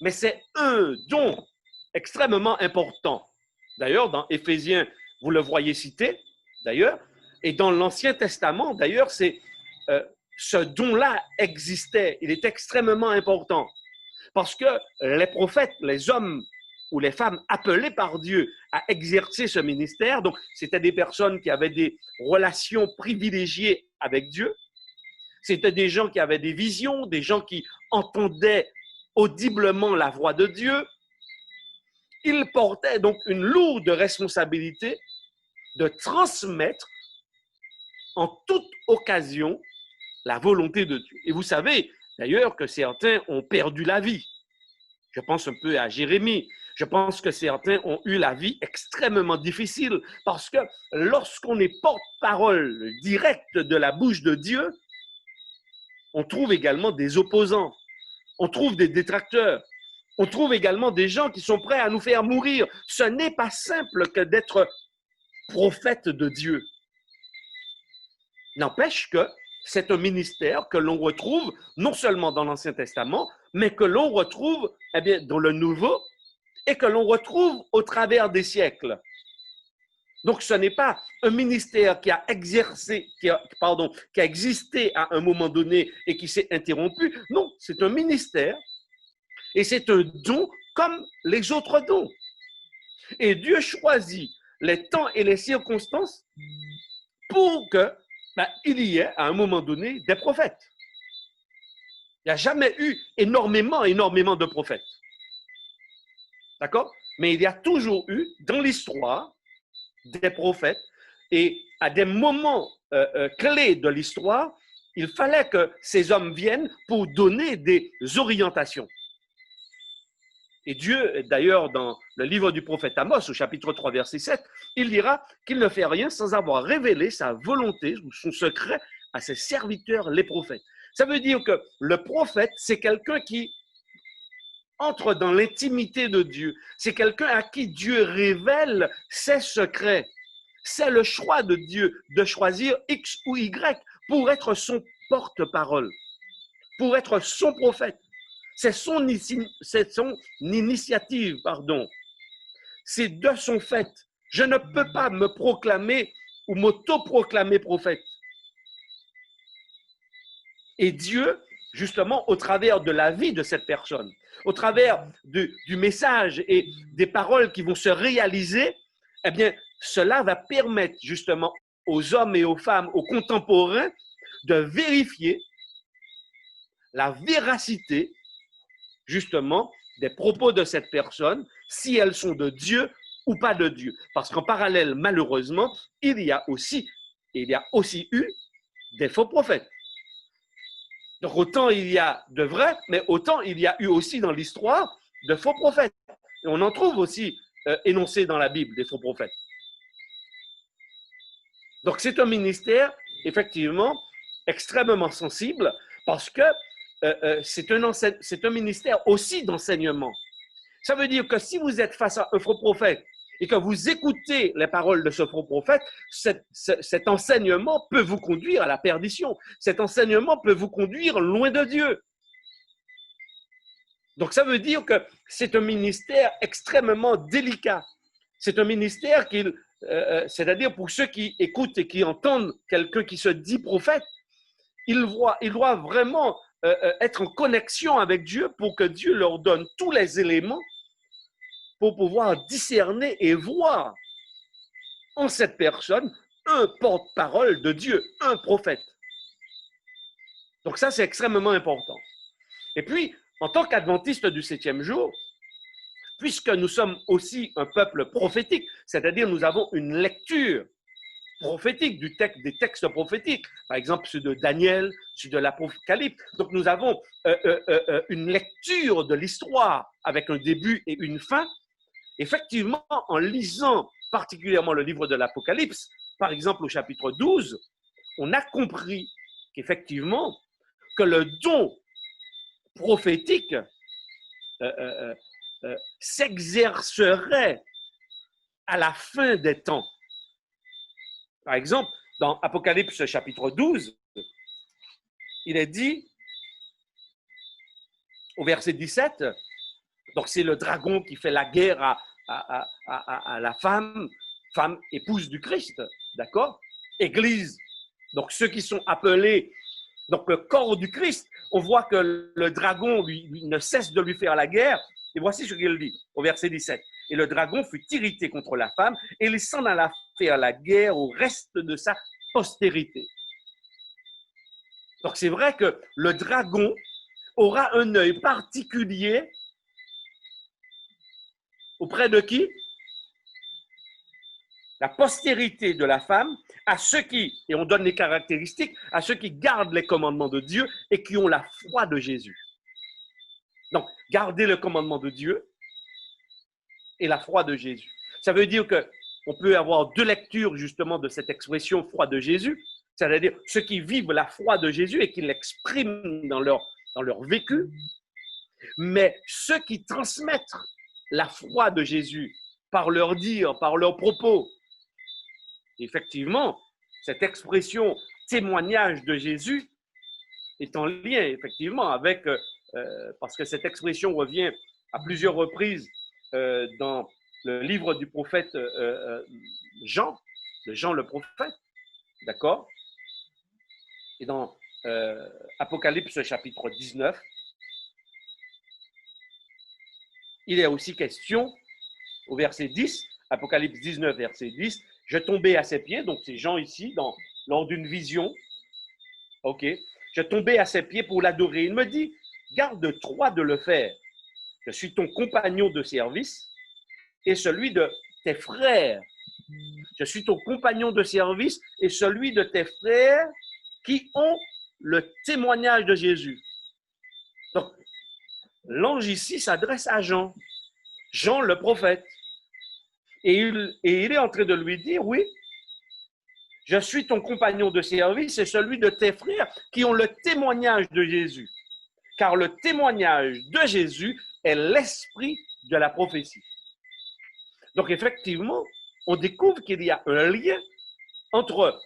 mais c'est un don extrêmement important. D'ailleurs, dans Éphésiens, vous le voyez cité, d'ailleurs, et dans l'Ancien Testament, d'ailleurs, ce don-là existait. Il est extrêmement important parce que les prophètes, les hommes ou les femmes appelés par Dieu à exercer ce ministère, donc c'était des personnes qui avaient des relations privilégiées avec Dieu, c'était des gens qui avaient des visions, des gens qui entendaient audiblement la voix de Dieu. Ils portaient donc une lourde responsabilité de transmettre en toute occasion la volonté de Dieu. Et vous savez d'ailleurs que certains ont perdu la vie. Je pense un peu à Jérémie. Je pense que certains ont eu la vie extrêmement difficile parce que lorsqu'on est porte-parole directe de la bouche de Dieu, on trouve également des opposants. On trouve des détracteurs. On trouve également des gens qui sont prêts à nous faire mourir. Ce n'est pas simple que d'être prophète de Dieu. N'empêche que c'est un ministère que l'on retrouve non seulement dans l'Ancien Testament, mais que l'on retrouve dans le Nouveau et que l'on retrouve au travers des siècles. Donc, ce n'est pas un ministère qui a existé à un moment donné et qui s'est interrompu. Non, c'est un ministère et c'est un don comme les autres dons. Et Dieu choisit les temps et les circonstances pour que il y ait à un moment donné des prophètes. Il n'y a jamais eu énormément de prophètes. D'accord? Mais il y a toujours eu dans l'histoire des prophètes et à des moments clés de l'histoire, il fallait que ces hommes viennent pour donner des orientations. Et Dieu, d'ailleurs, dans le livre du prophète Amos, au chapitre 3, verset 7, il dira qu'il ne fait rien sans avoir révélé sa volonté ou son secret à ses serviteurs, les prophètes. Ça veut dire que le prophète, c'est quelqu'un qui entre dans l'intimité de Dieu. C'est quelqu'un à qui Dieu révèle ses secrets. C'est le choix de Dieu de choisir X ou Y pour être son porte-parole, pour être son prophète. C'est son initiative, pardon. C'est de son fait. Je ne peux pas me proclamer ou m'auto-proclamer prophète. Et Dieu, justement, au travers de la vie de cette personne, au travers du message et des paroles qui vont se réaliser, eh bien, cela va permettre justement aux hommes et aux femmes, aux contemporains, de vérifier la véracité, justement, des propos de cette personne, si elles sont de Dieu ou pas de Dieu. Parce qu'en parallèle, malheureusement, il y a aussi eu des faux prophètes. Donc, autant il y a de vrais, mais autant il y a eu aussi dans l'histoire de faux prophètes. Et on en trouve aussi énoncés dans la Bible, des faux prophètes. Donc, c'est un ministère, effectivement, extrêmement sensible parce que c'est un ministère aussi d'enseignement. Ça veut dire que si vous êtes face à un faux prophète et que vous écoutez les paroles de ce faux prophète, cet enseignement peut vous conduire à la perdition. Cet enseignement peut vous conduire loin de Dieu. Donc, ça veut dire que c'est un ministère extrêmement délicat. C'est un ministère c'est-à-dire pour ceux qui écoutent et qui entendent quelqu'un qui se dit prophète, il doit vraiment être en connexion avec Dieu pour que Dieu leur donne tous les éléments pour pouvoir discerner et voir en cette personne un porte-parole de Dieu, un prophète. Donc ça, c'est extrêmement important. Et puis, en tant qu'adventistes du 7e jour, puisque nous sommes aussi un peuple prophétique, c'est-à-dire nous avons une lecture prophétique des textes prophétiques, par exemple ceux de Daniel, ceux de l'Apocalypse. Donc nous avons une lecture de l'histoire avec un début et une fin. Effectivement, en lisant particulièrement le livre de l'Apocalypse, par exemple au chapitre 12, on a compris qu'effectivement, que le don prophétique s'exercerait à la fin des temps. Par exemple, dans Apocalypse chapitre 12, il est dit au verset 17, donc c'est le dragon qui fait la guerre à la femme épouse du Christ, d'accord? Église, donc ceux qui sont appelés, donc le corps du Christ, on voit que le dragon lui ne cesse de lui faire la guerre. Et voici ce qu'il dit au verset 17. Et le dragon fut irrité contre la femme et il s'en alla faire la guerre au reste de sa postérité. Donc c'est vrai que le dragon aura un œil particulier auprès de qui? La postérité de la femme, à ceux qui, et on donne les caractéristiques, à ceux qui gardent les commandements de Dieu et qui ont la foi de Jésus. Donc, garder le commandement de Dieu et la foi de Jésus. Ça veut dire qu'on peut avoir deux lectures justement de cette expression foi de Jésus, c'est-à-dire ceux qui vivent la foi de Jésus et qui l'expriment dans leur vécu, mais ceux qui transmettent la foi de Jésus par leur dire, par leurs propos. Effectivement, cette expression témoignage de Jésus est en lien, effectivement, avec, parce que cette expression revient à plusieurs reprises dans le livre du prophète Jean, de Jean le prophète, d'accord? Et dans Apocalypse chapitre 19, il est aussi question, au verset 10, Apocalypse 19, verset 10, je tombais à ses pieds, donc c'est Jean ici, lors d'une vision, ok, je tombais à ses pieds pour l'adorer. Il me dit, garde-toi de le faire. Je suis ton compagnon de service et celui de tes frères. Je suis ton compagnon de service et celui de tes frères qui ont le témoignage de Jésus. Donc, l'ange ici s'adresse à Jean, Jean le prophète. Et il est en train de lui dire, oui, je suis ton compagnon de service et celui de tes frères qui ont le témoignage de Jésus. Car le témoignage de Jésus est l'esprit de la prophétie. Donc, effectivement, on découvre qu'il y a un lien entre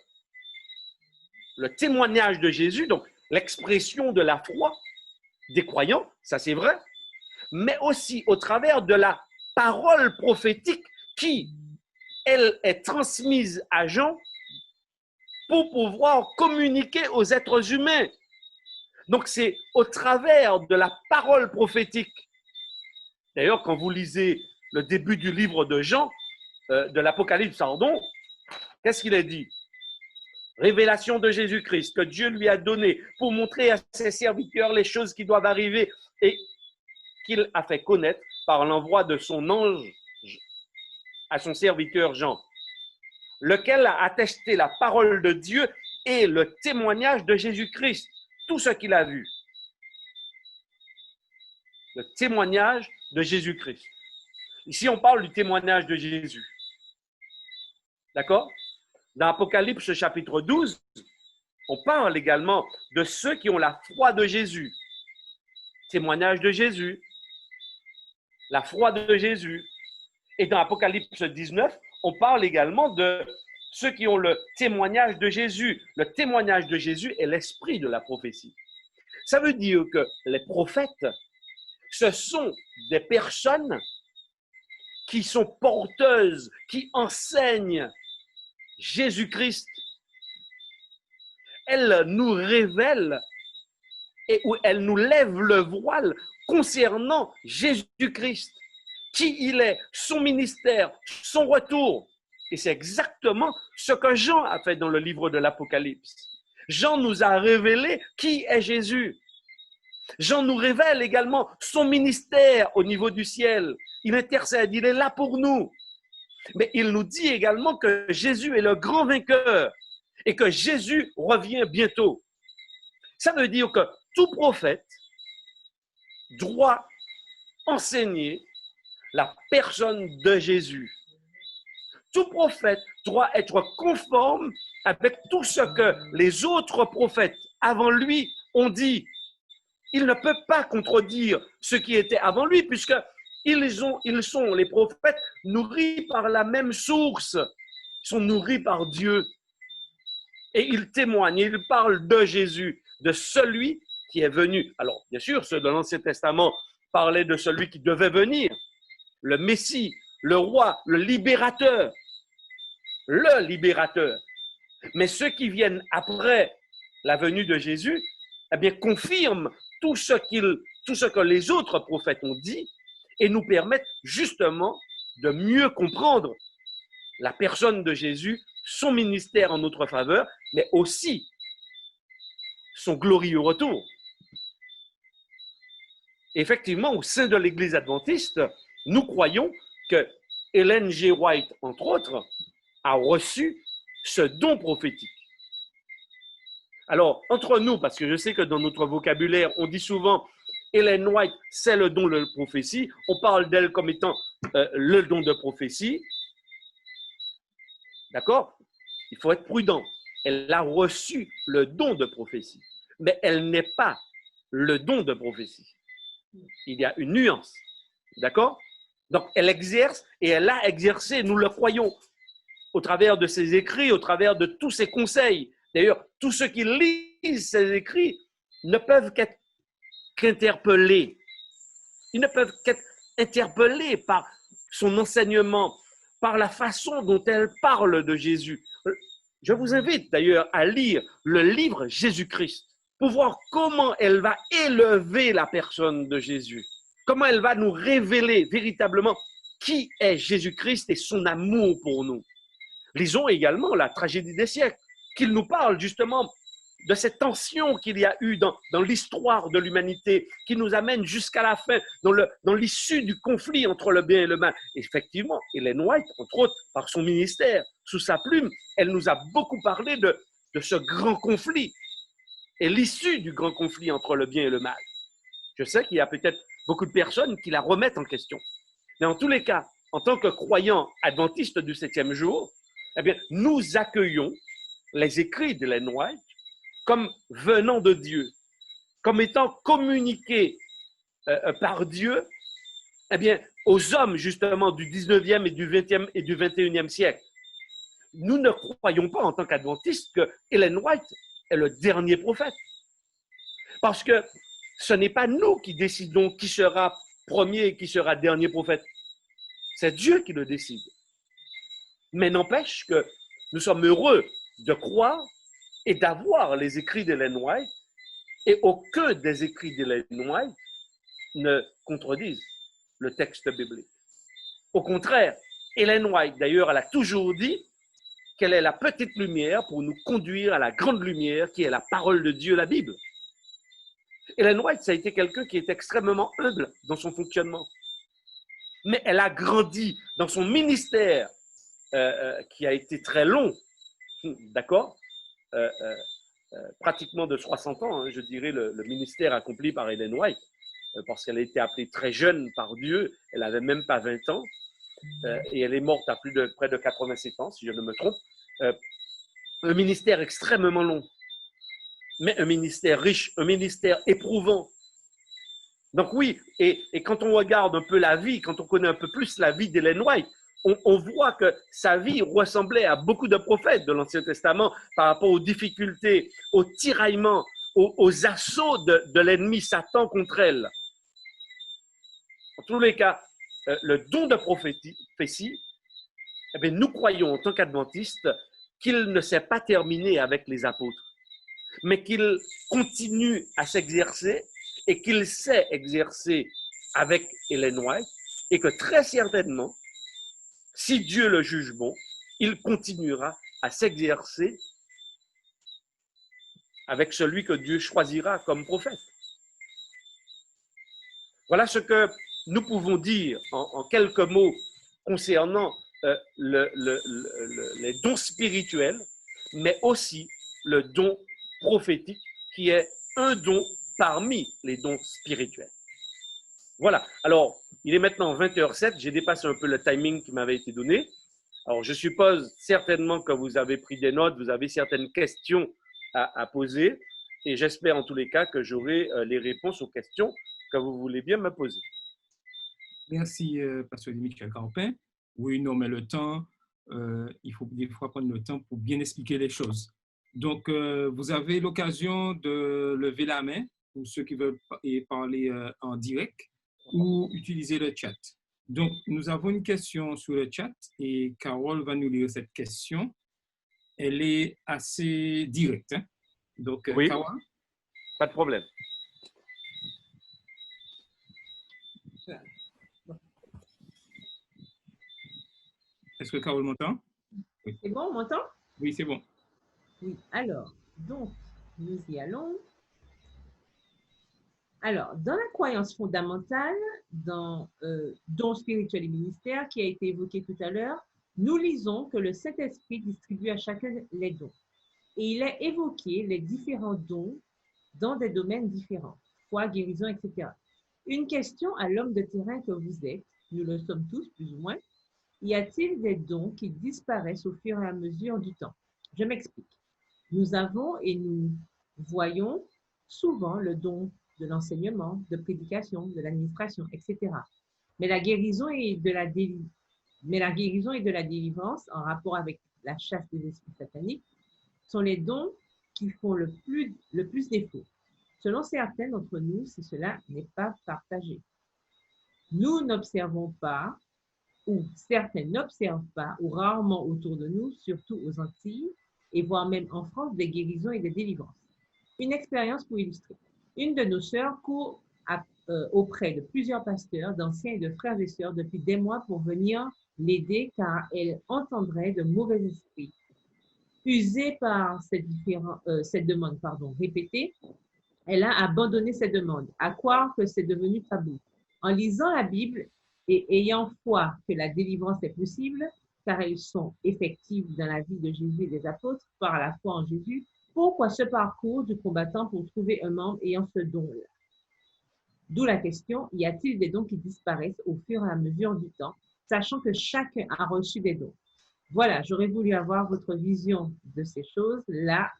le témoignage de Jésus, donc l'expression de la foi des croyants, ça c'est vrai, mais aussi au travers de la parole prophétique qui, elle, est transmise à Jean pour pouvoir communiquer aux êtres humains. Donc, c'est au travers de la parole prophétique. D'ailleurs, quand vous lisez le début du livre de Jean, de l'Apocalypse, pardon, qu'est-ce qu'il est dit? Révélation de Jésus-Christ que Dieu lui a donnée pour montrer à ses serviteurs les choses qui doivent arriver et qu'il a fait connaître par l'envoi de son ange à son serviteur Jean, lequel a attesté la parole de Dieu et le témoignage de Jésus-Christ, tout ce qu'il a vu. Le témoignage de Jésus-Christ. Ici, on parle du témoignage de Jésus. D'accord? Dans Apocalypse chapitre 12, on parle également de ceux qui ont la foi de Jésus. Témoignage de Jésus. La foi de Jésus. Et dans Apocalypse 19, on parle également de ceux qui ont le témoignage de Jésus. Le témoignage de Jésus est l'esprit de la prophétie. Ça veut dire que les prophètes, ce sont des personnes qui sont porteuses, qui enseignent Jésus-Christ. Elles nous révèlent et où elles nous lèvent le voile concernant Jésus-Christ, qui il est, son ministère, son retour. Et c'est exactement ce que Jean a fait dans le livre de l'Apocalypse. Jean nous a révélé qui est Jésus. Jean nous révèle également son ministère au niveau du ciel. Il intercède, il est là pour nous. Mais il nous dit également que Jésus est le grand vainqueur et que Jésus revient bientôt. Ça veut dire que tout prophète doit enseigner la personne de Jésus. Tout prophète doit être conforme avec tout ce que les autres prophètes avant lui ont dit. Il ne peut pas contredire ce qui était avant lui, puisque ils sont, les prophètes, nourris par la même source. Ils sont nourris par Dieu. Et ils témoignent, ils parlent de Jésus, de celui qui est venu. Alors, bien sûr, ceux de l'Ancien Testament parlaient de celui qui devait venir, le Messie, le roi, le libérateur. Le libérateur. Mais ceux qui viennent après la venue de Jésus, eh bien, confirment tout ce que les autres prophètes ont dit et nous permettent justement de mieux comprendre la personne de Jésus, son ministère en notre faveur, mais aussi son glorieux retour. Effectivement, au sein de l'Église adventiste, nous croyons que Ellen G. White, entre autres, a reçu ce don prophétique. Alors, entre nous, parce que je sais que dans notre vocabulaire, on dit souvent Ellen White, c'est le don de prophétie. On parle d'elle comme étant le don de prophétie. D'accord? Il faut être prudent. Elle a reçu le don de prophétie, mais elle n'est pas le don de prophétie. Il y a une nuance. D'accord? Donc, elle exerce et elle a exercé, nous le croyons, au travers de ses écrits, au travers de tous ses conseils. D'ailleurs, tous ceux qui lisent ses écrits ne peuvent qu'interpeller. Ils ne peuvent qu'être interpellés par son enseignement, par la façon dont elle parle de Jésus. Je vous invite d'ailleurs à lire le livre Jésus-Christ pour voir comment elle va élever la personne de Jésus, comment elle va nous révéler véritablement qui est Jésus-Christ et son amour pour nous. Lisons également la tragédie des siècles, qu'il nous parle justement de cette tension qu'il y a eu dans l'histoire de l'humanité, qui nous amène jusqu'à la fin, dans l'issue du conflit entre le bien et le mal. Effectivement, Ellen White, entre autres, par son ministère, sous sa plume, elle nous a beaucoup parlé de ce grand conflit et l'issue du grand conflit entre le bien et le mal. Je sais qu'il y a peut-être beaucoup de personnes qui la remettent en question. Mais en tous les cas, en tant que croyants adventistes du 7e jour, eh bien, nous accueillons les écrits d'Ellen White comme venant de Dieu, comme étant communiqués par Dieu, eh bien, aux hommes justement du 19e et du 20e et du 21e siècle. Nous ne croyons pas en tant qu'adventistes que Ellen White est le dernier prophète. Parce que ce n'est pas nous qui décidons qui sera premier et qui sera dernier prophète. C'est Dieu qui le décide. Mais n'empêche que nous sommes heureux de croire et d'avoir les écrits d'Ellen White, et aucun des écrits d'Ellen White ne contredisent le texte biblique. Au contraire, Ellen White, d'ailleurs, elle a toujours dit qu'elle est la petite lumière pour nous conduire à la grande lumière qui est la parole de Dieu, la Bible. Ellen White, ça a été quelqu'un qui est extrêmement humble dans son fonctionnement. Mais elle a grandi dans son ministère qui a été très long, d'accord, pratiquement de 60 ans, hein, je dirais, le ministère accompli par Ellen White, parce qu'elle a été appelée très jeune par Dieu, elle n'avait même pas 20 ans, et elle est morte à près de 87 ans, si je ne me trompe. Un ministère extrêmement long, mais un ministère riche, un ministère éprouvant. Donc oui, et quand on regarde un peu la vie, quand on connaît un peu plus la vie d'Ellen White, on voit que sa vie ressemblait à beaucoup de prophètes de l'Ancien Testament par rapport aux difficultés, aux tiraillements, aux assauts de l'ennemi Satan contre elle. En tous les cas, le don de prophétie, eh bien, nous croyons en tant qu'adventistes qu'il ne s'est pas terminé avec les apôtres, mais qu'il continue à s'exercer et qu'il s'est exercé avec Ellen White et que très certainement, si Dieu le juge bon, il continuera à s'exercer avec celui que Dieu choisira comme prophète. Voilà ce que nous pouvons dire en quelques mots concernant les dons spirituels, mais aussi le don prophétique qui est un don parmi les dons spirituels. Voilà. Alors, il est maintenant 20h07. J'ai dépassé un peu le timing qui m'avait été donné. Alors, je suppose certainement que vous avez pris des notes, vous avez certaines questions à poser. Et j'espère en tous les cas que j'aurai les réponses aux questions que vous voulez bien me poser. Merci, Pasteur Michel Campin. Oui, non, mais le temps, il faut des fois prendre le temps pour bien expliquer les choses. Donc, vous avez l'occasion de lever la main pour ceux qui veulent parler en direct ou utiliser le chat. Donc, nous avons une question sur le chat et Carole va nous lire cette question. Elle est assez directe. Hein? Donc, oui, Carole? Pas de problème. Est-ce que Carole m'entend? Oui. C'est bon, on m'entend? Oui, c'est bon. Oui, alors, donc, nous y allons. Alors, dans la croyance fondamentale, dans don spirituel et ministère qui a été évoqué tout à l'heure, nous lisons que le Saint-Esprit distribue à chacun les dons. Et il est évoqué les différents dons dans des domaines différents, foi, guérison, etc. Une question à l'homme de terrain que vous êtes, nous le sommes tous plus ou moins, y a-t-il des dons qui disparaissent au fur et à mesure du temps? Je m'explique. Nous avons et nous voyons souvent le don de l'enseignement, de prédication, de l'administration, etc. Mais la guérison et de la délivrance, en rapport avec la chasse des esprits sataniques, sont les dons qui font le plus défaut. Selon certains d'entre nous, si cela n'est pas partagé. Nous n'observons pas, ou certains n'observent pas, ou rarement autour de nous, surtout aux Antilles, et voire même en France, des guérisons et des délivrances. Une expérience pour illustrer. Une de nos sœurs court auprès de plusieurs pasteurs, d'anciens et de frères et sœurs depuis des mois pour venir l'aider car elle entendrait de mauvais esprits. Usée par cette demande répétée, elle a abandonné cette demande, à croire que c'est devenu tabou. En lisant la Bible et ayant foi que la délivrance est possible, car elles sont effectives dans la vie de Jésus et des apôtres par la foi en Jésus, pourquoi ce parcours du combattant pour trouver un membre ayant ce don-là? D'où la question, y a-t-il des dons qui disparaissent au fur et à mesure du temps, sachant que chacun a reçu des dons? Voilà, j'aurais voulu avoir votre vision de ces choses-là.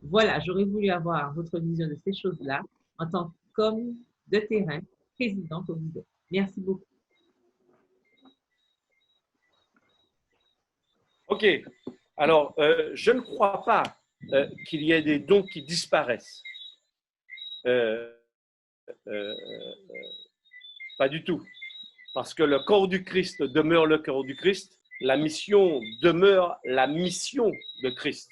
Voilà, j'aurais voulu avoir votre vision de ces choses-là en tant qu'homme de terrain, président que vous êtes. Merci beaucoup. OK. Alors, je ne crois pas qu'il y ait des dons qui disparaissent. Pas du tout. Parce que le corps du Christ demeure le corps du Christ, la mission demeure la mission de Christ.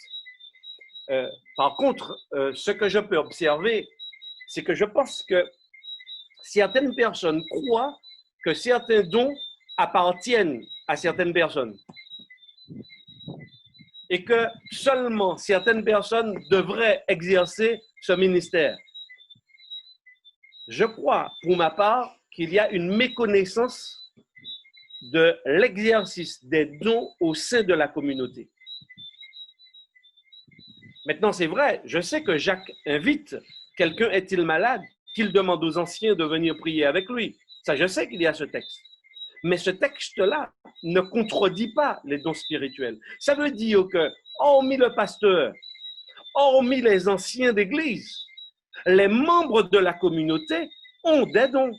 Par contre, ce que je peux observer, c'est que je pense que certaines personnes croient que certains dons appartiennent à certaines personnes et que seulement certaines personnes devraient exercer ce ministère. Je crois, pour ma part, qu'il y a une méconnaissance de l'exercice des dons au sein de la communauté. Maintenant, c'est vrai, je sais que Jacques invite, quelqu'un est-il malade, qu'il demande aux anciens de venir prier avec lui. Ça, je sais qu'il y a ce texte. Mais ce texte-là ne contredit pas les dons spirituels. Ça veut dire que, hormis le pasteur, hormis les anciens d'église, les membres de la communauté ont des dons.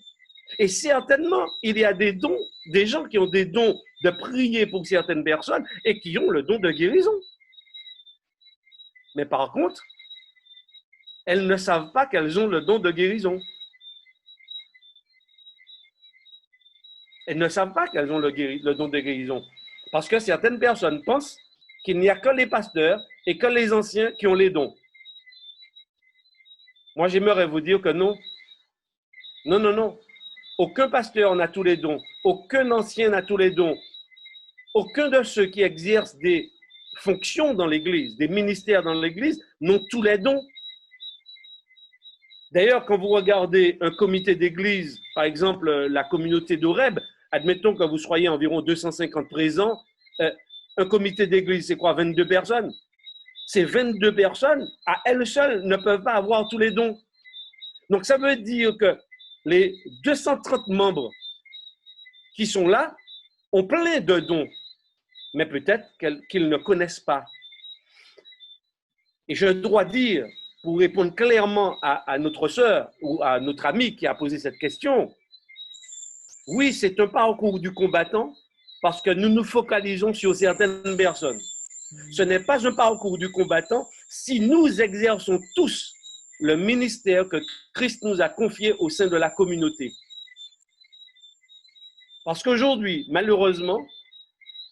Et certainement, il y a des dons, des gens qui ont des dons de prier pour certaines personnes et qui ont le don de guérison. Mais par contre, elles ne savent pas qu'elles ont le don de guérison. Elles ne savent pas qu'elles ont le don de guérison. Parce que certaines personnes pensent qu'il n'y a que les pasteurs et que les anciens qui ont les dons. Moi, j'aimerais vous dire que non. Non, non, non. Aucun pasteur n'a tous les dons. Aucun ancien n'a tous les dons. Aucun de ceux qui exercent des fonctions dans l'Église, des ministères dans l'Église, n'ont tous les dons. D'ailleurs, quand vous regardez un comité d'église, par exemple la communauté d'Oreb, admettons que vous soyez environ 250 présents, un comité d'église, c'est quoi, 22 personnes? Ces 22 personnes, à elles seules, ne peuvent pas avoir tous les dons. Donc, ça veut dire que les 230 membres qui sont là ont plein de dons, mais peut-être qu'ils ne connaissent pas. Et je dois dire, pour répondre clairement à notre sœur ou à notre ami qui a posé cette question, oui, c'est un parcours du combattant parce que nous nous focalisons sur certaines personnes. Ce n'est pas un parcours du combattant si nous exerçons tous le ministère que Christ nous a confié au sein de la communauté. Parce qu'aujourd'hui, malheureusement,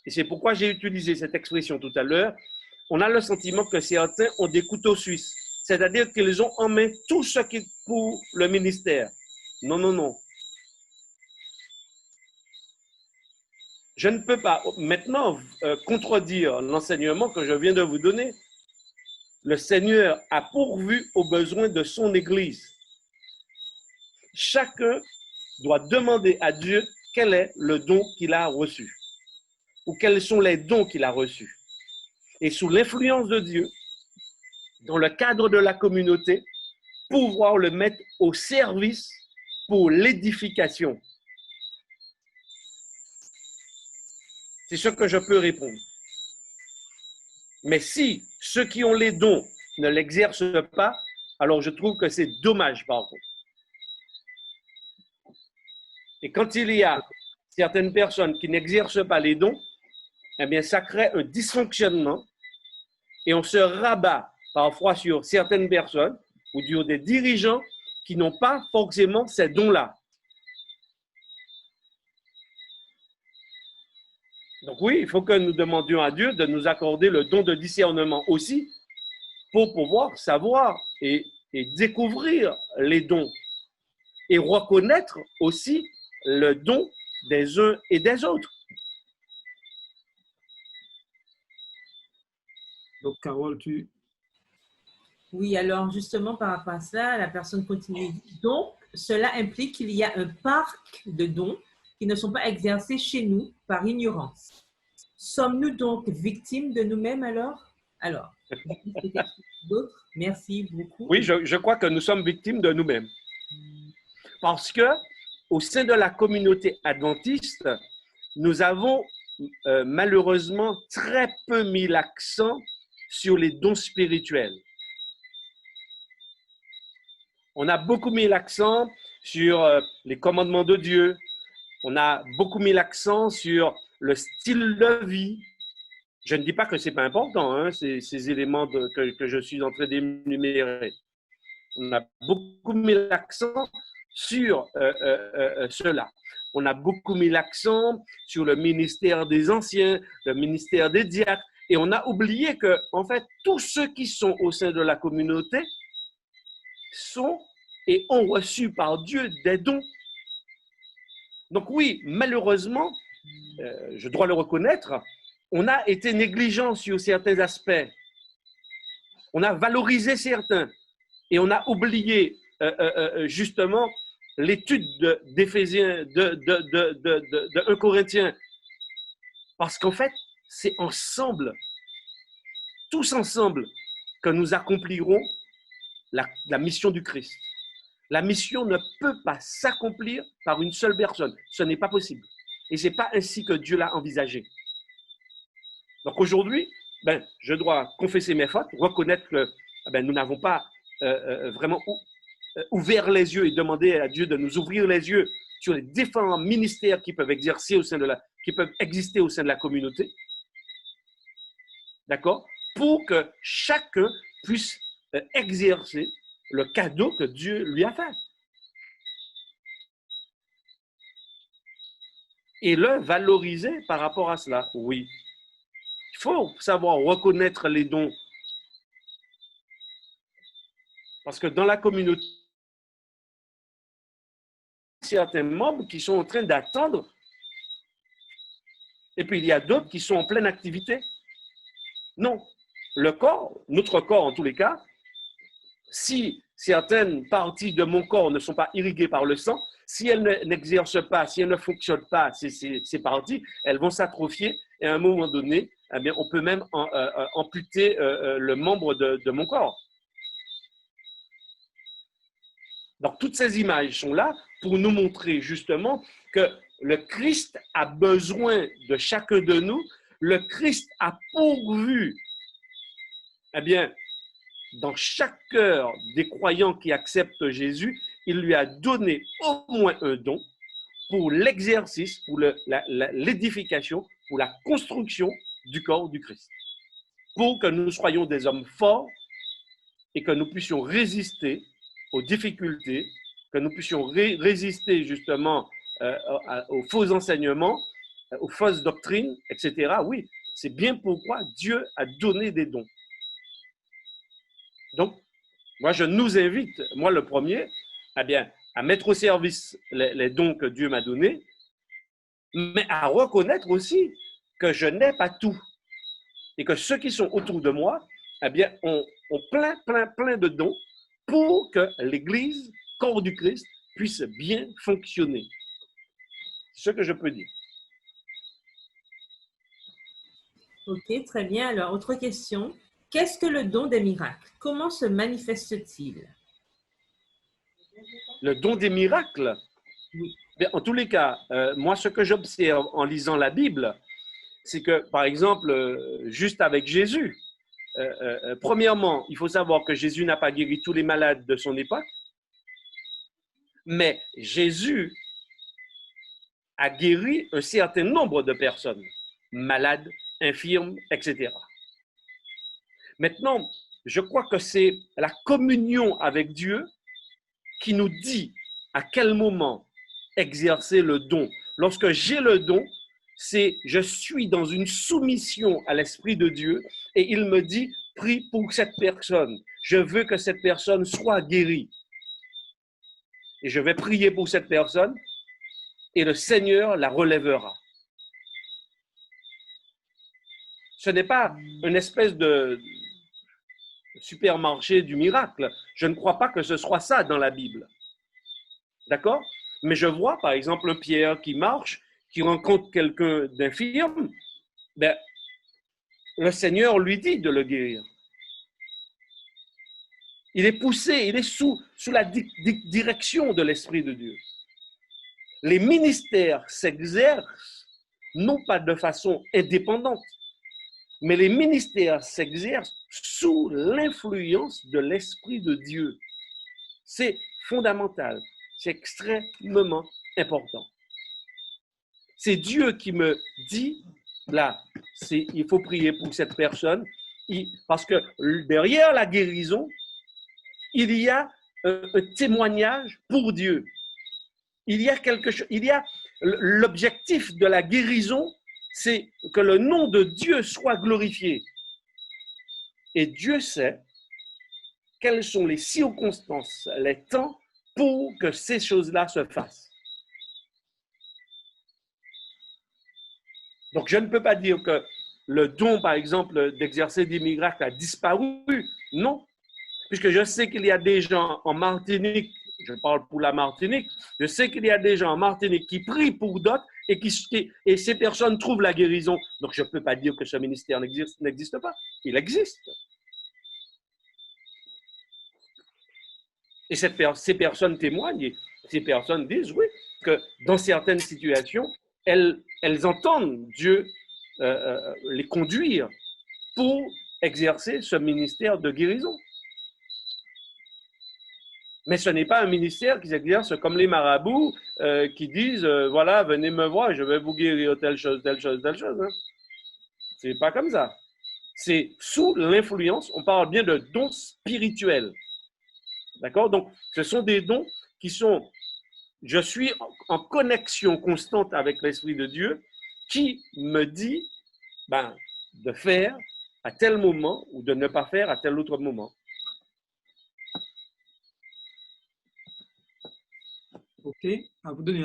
et c'est pourquoi j'ai utilisé cette expression tout à l'heure, on a le sentiment que certains ont des couteaux suisses. C'est-à-dire qu'ils ont en main tout ce qui est pour le ministère. Non, non, non. Je ne peux pas maintenant contredire l'enseignement que je viens de vous donner. Le Seigneur a pourvu aux besoins de son Église. Chacun doit demander à Dieu quel est le don qu'il a reçu ou quels sont les dons qu'il a reçus. Et sous l'influence de Dieu, dans le cadre de la communauté, pouvoir le mettre au service pour l'édification. C'est ce que je peux répondre. Mais si ceux qui ont les dons ne l'exercent pas, alors je trouve que c'est dommage par contre. Et quand il y a certaines personnes qui n'exercent pas les dons, eh bien, ça crée un dysfonctionnement et on se rabat parfois sur certaines personnes ou sur des dirigeants qui n'ont pas forcément ces dons-là. Donc oui, il faut que nous demandions à Dieu de nous accorder le don de discernement aussi pour pouvoir savoir et découvrir les dons et reconnaître aussi le don des uns et des autres. Donc, Carole, Oui, alors justement, par rapport à cela, la personne continue. Donc, cela implique qu'il y a un parc de dons qui ne sont pas exercés chez nous par ignorance. Sommes-nous donc victimes de nous-mêmes alors? Alors, d'autres, merci beaucoup. Oui, je crois que nous sommes victimes de nous-mêmes. Parce que au sein de la communauté adventiste, nous avons malheureusement très peu mis l'accent sur les dons spirituels. On a beaucoup mis l'accent sur les commandements de Dieu. On a beaucoup mis l'accent sur le style de vie. Je ne dis pas que ce n'est pas important, hein, ces éléments que je suis en train d'énumérer. On a beaucoup mis l'accent sur cela. On a beaucoup mis l'accent sur le ministère des anciens, le ministère des diacres, et on a oublié que, en fait, tous ceux qui sont au sein de la communauté sont et ont reçu par Dieu des dons. Donc oui, malheureusement, je dois le reconnaître, on a été négligent sur certains aspects. On a valorisé certains et on a oublié justement l'étude d'Éphésiens, de 1 Corinthiens. Parce qu'en fait, c'est ensemble, tous ensemble, que nous accomplirons la mission du Christ. La mission ne peut pas s'accomplir par une seule personne. Ce n'est pas possible. Et ce n'est pas ainsi que Dieu l'a envisagé. Donc aujourd'hui, je dois confesser mes fautes, reconnaître que nous n'avons pas vraiment ouvert les yeux et demander à Dieu de nous ouvrir les yeux sur les différents ministères qui peuvent exercer qui peuvent exister au sein de la communauté. D'accord? Pour que chacun puisse exercer le cadeau que Dieu lui a fait. Et le valoriser par rapport à cela, oui. Il faut savoir reconnaître les dons. Parce que dans la communauté, il y a certains membres qui sont en train d'attendre. Et puis il y a d'autres qui sont en pleine activité. Non. Le corps, notre corps en tous les cas, si certaines parties de mon corps ne sont pas irriguées par le sang, si elles n'exercent pas, si elles ne fonctionnent pas, ces parties, elles vont s'atrophier et à un moment donné, eh bien, on peut même amputer le membre de mon corps. Donc, toutes ces images sont là pour nous montrer justement que le Christ a besoin de chacun de nous. Le Christ a pourvu, eh bien, dans chaque cœur des croyants qui acceptent Jésus, il lui a donné au moins un don pour l'exercice, pour l'édification, pour la construction du corps du Christ. Pour que nous soyons des hommes forts et que nous puissions résister aux difficultés, que nous puissions résister justement aux faux enseignements, aux fausses doctrines, etc. Oui, c'est bien pourquoi Dieu a donné des dons. Donc, moi, je nous invite, moi le premier, eh bien, à mettre au service les dons que Dieu m'a donnés, mais à reconnaître aussi que je n'ai pas tout et que ceux qui sont autour de moi, eh bien, ont plein de dons pour que l'Église, corps du Christ, puisse bien fonctionner. C'est ce que je peux dire. Ok, très bien. Alors, autre question. Qu'est-ce que le don des miracles? Comment se manifeste-t-il? Le don des miracles? Oui. Bien, en tous les cas, moi, ce que j'observe en lisant la Bible, c'est que, par exemple, juste avec Jésus, premièrement, il faut savoir que Jésus n'a pas guéri tous les malades de son époque, mais Jésus a guéri un certain nombre de personnes, malades, infirmes, etc. Maintenant, je crois que c'est la communion avec Dieu qui nous dit à quel moment exercer le don. Lorsque j'ai le don, c'est je suis dans une soumission à l'Esprit de Dieu et il me dit, prie pour cette personne. Je veux que cette personne soit guérie. Et je vais prier pour cette personne et le Seigneur la relèvera. Ce n'est pas une espèce de supermarché du miracle. Je ne crois pas que ce soit ça dans la Bible. D'accord? Mais je vois, par exemple, Pierre qui marche, qui rencontre quelqu'un d'infirme, ben, le Seigneur lui dit de le guérir. Il est poussé, il est sous la direction de l'Esprit de Dieu. Les ministères s'exercent, non pas de façon indépendante, mais les ministères s'exercent sous l'influence de l'Esprit de Dieu. C'est fondamental, c'est extrêmement important. C'est Dieu qui me dit, là, il faut prier pour cette personne, parce que derrière la guérison, il y a un témoignage pour Dieu. Il y a quelque chose, l'objectif de la guérison, c'est que le nom de Dieu soit glorifié. Et Dieu sait quelles sont les circonstances, les temps pour que ces choses-là se fassent. Donc, je ne peux pas dire que le don, par exemple, d'exercer des miracles a disparu. Non, puisque je sais qu'il y a des gens en Martinique, je parle pour la Martinique, je sais qu'il y a des gens en Martinique qui prient pour d'autres et ces personnes trouvent la guérison. Donc, je ne peux pas dire que ce ministère n'existe pas. Il existe. Et ces personnes témoignent, et ces personnes disent, oui, que dans certaines situations, elles entendent Dieu les conduire pour exercer ce ministère de guérison. Mais ce n'est pas un ministère qui s'exerce comme les marabouts qui disent, voilà, venez me voir, je vais vous guérir telle chose, telle chose, telle chose. Hein. C'est pas comme ça. C'est sous l'influence, on parle bien de dons spirituels. D'accord? Donc, ce sont des dons qui sont, je suis en connexion constante avec l'Esprit de Dieu qui me dit de faire à tel moment ou de ne pas faire à tel autre moment. OK. À vous donner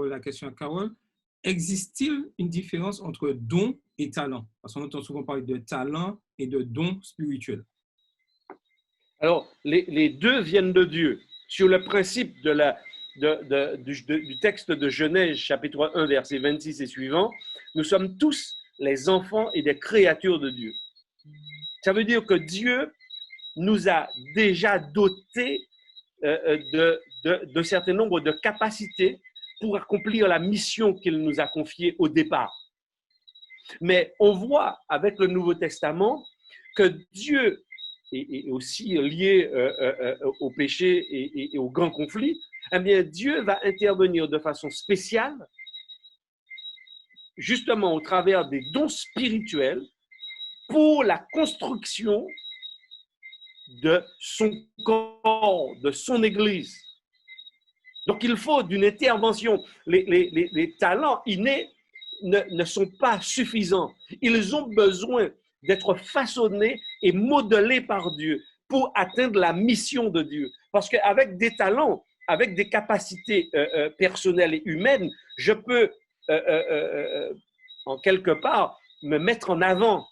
la question à Carole. Existe-t-il une différence entre don et talent? Parce qu'on entend souvent parler de talent et de don spirituel. Alors, les deux viennent de Dieu. Sur le principe du texte de Genèse, chapitre 1, verset 26 et suivant, nous sommes tous les enfants et des créatures de Dieu. Ça veut dire que Dieu nous a déjà dotés de certain nombre de capacités pour accomplir la mission qu'il nous a confiée au départ. Mais on voit avec le Nouveau Testament que Dieu est aussi lié au péché et au grand conflit. Eh bien, Dieu va intervenir de façon spéciale, justement au travers des dons spirituels, pour la construction de son corps, de son Église. Donc, il faut d'une intervention. Les talents innés ne sont pas suffisants. Ils ont besoin d'être façonnés et modelés par Dieu pour atteindre la mission de Dieu. Parce qu'avec des talents, avec des capacités personnelles et humaines, je peux, en quelque part, me mettre en avant.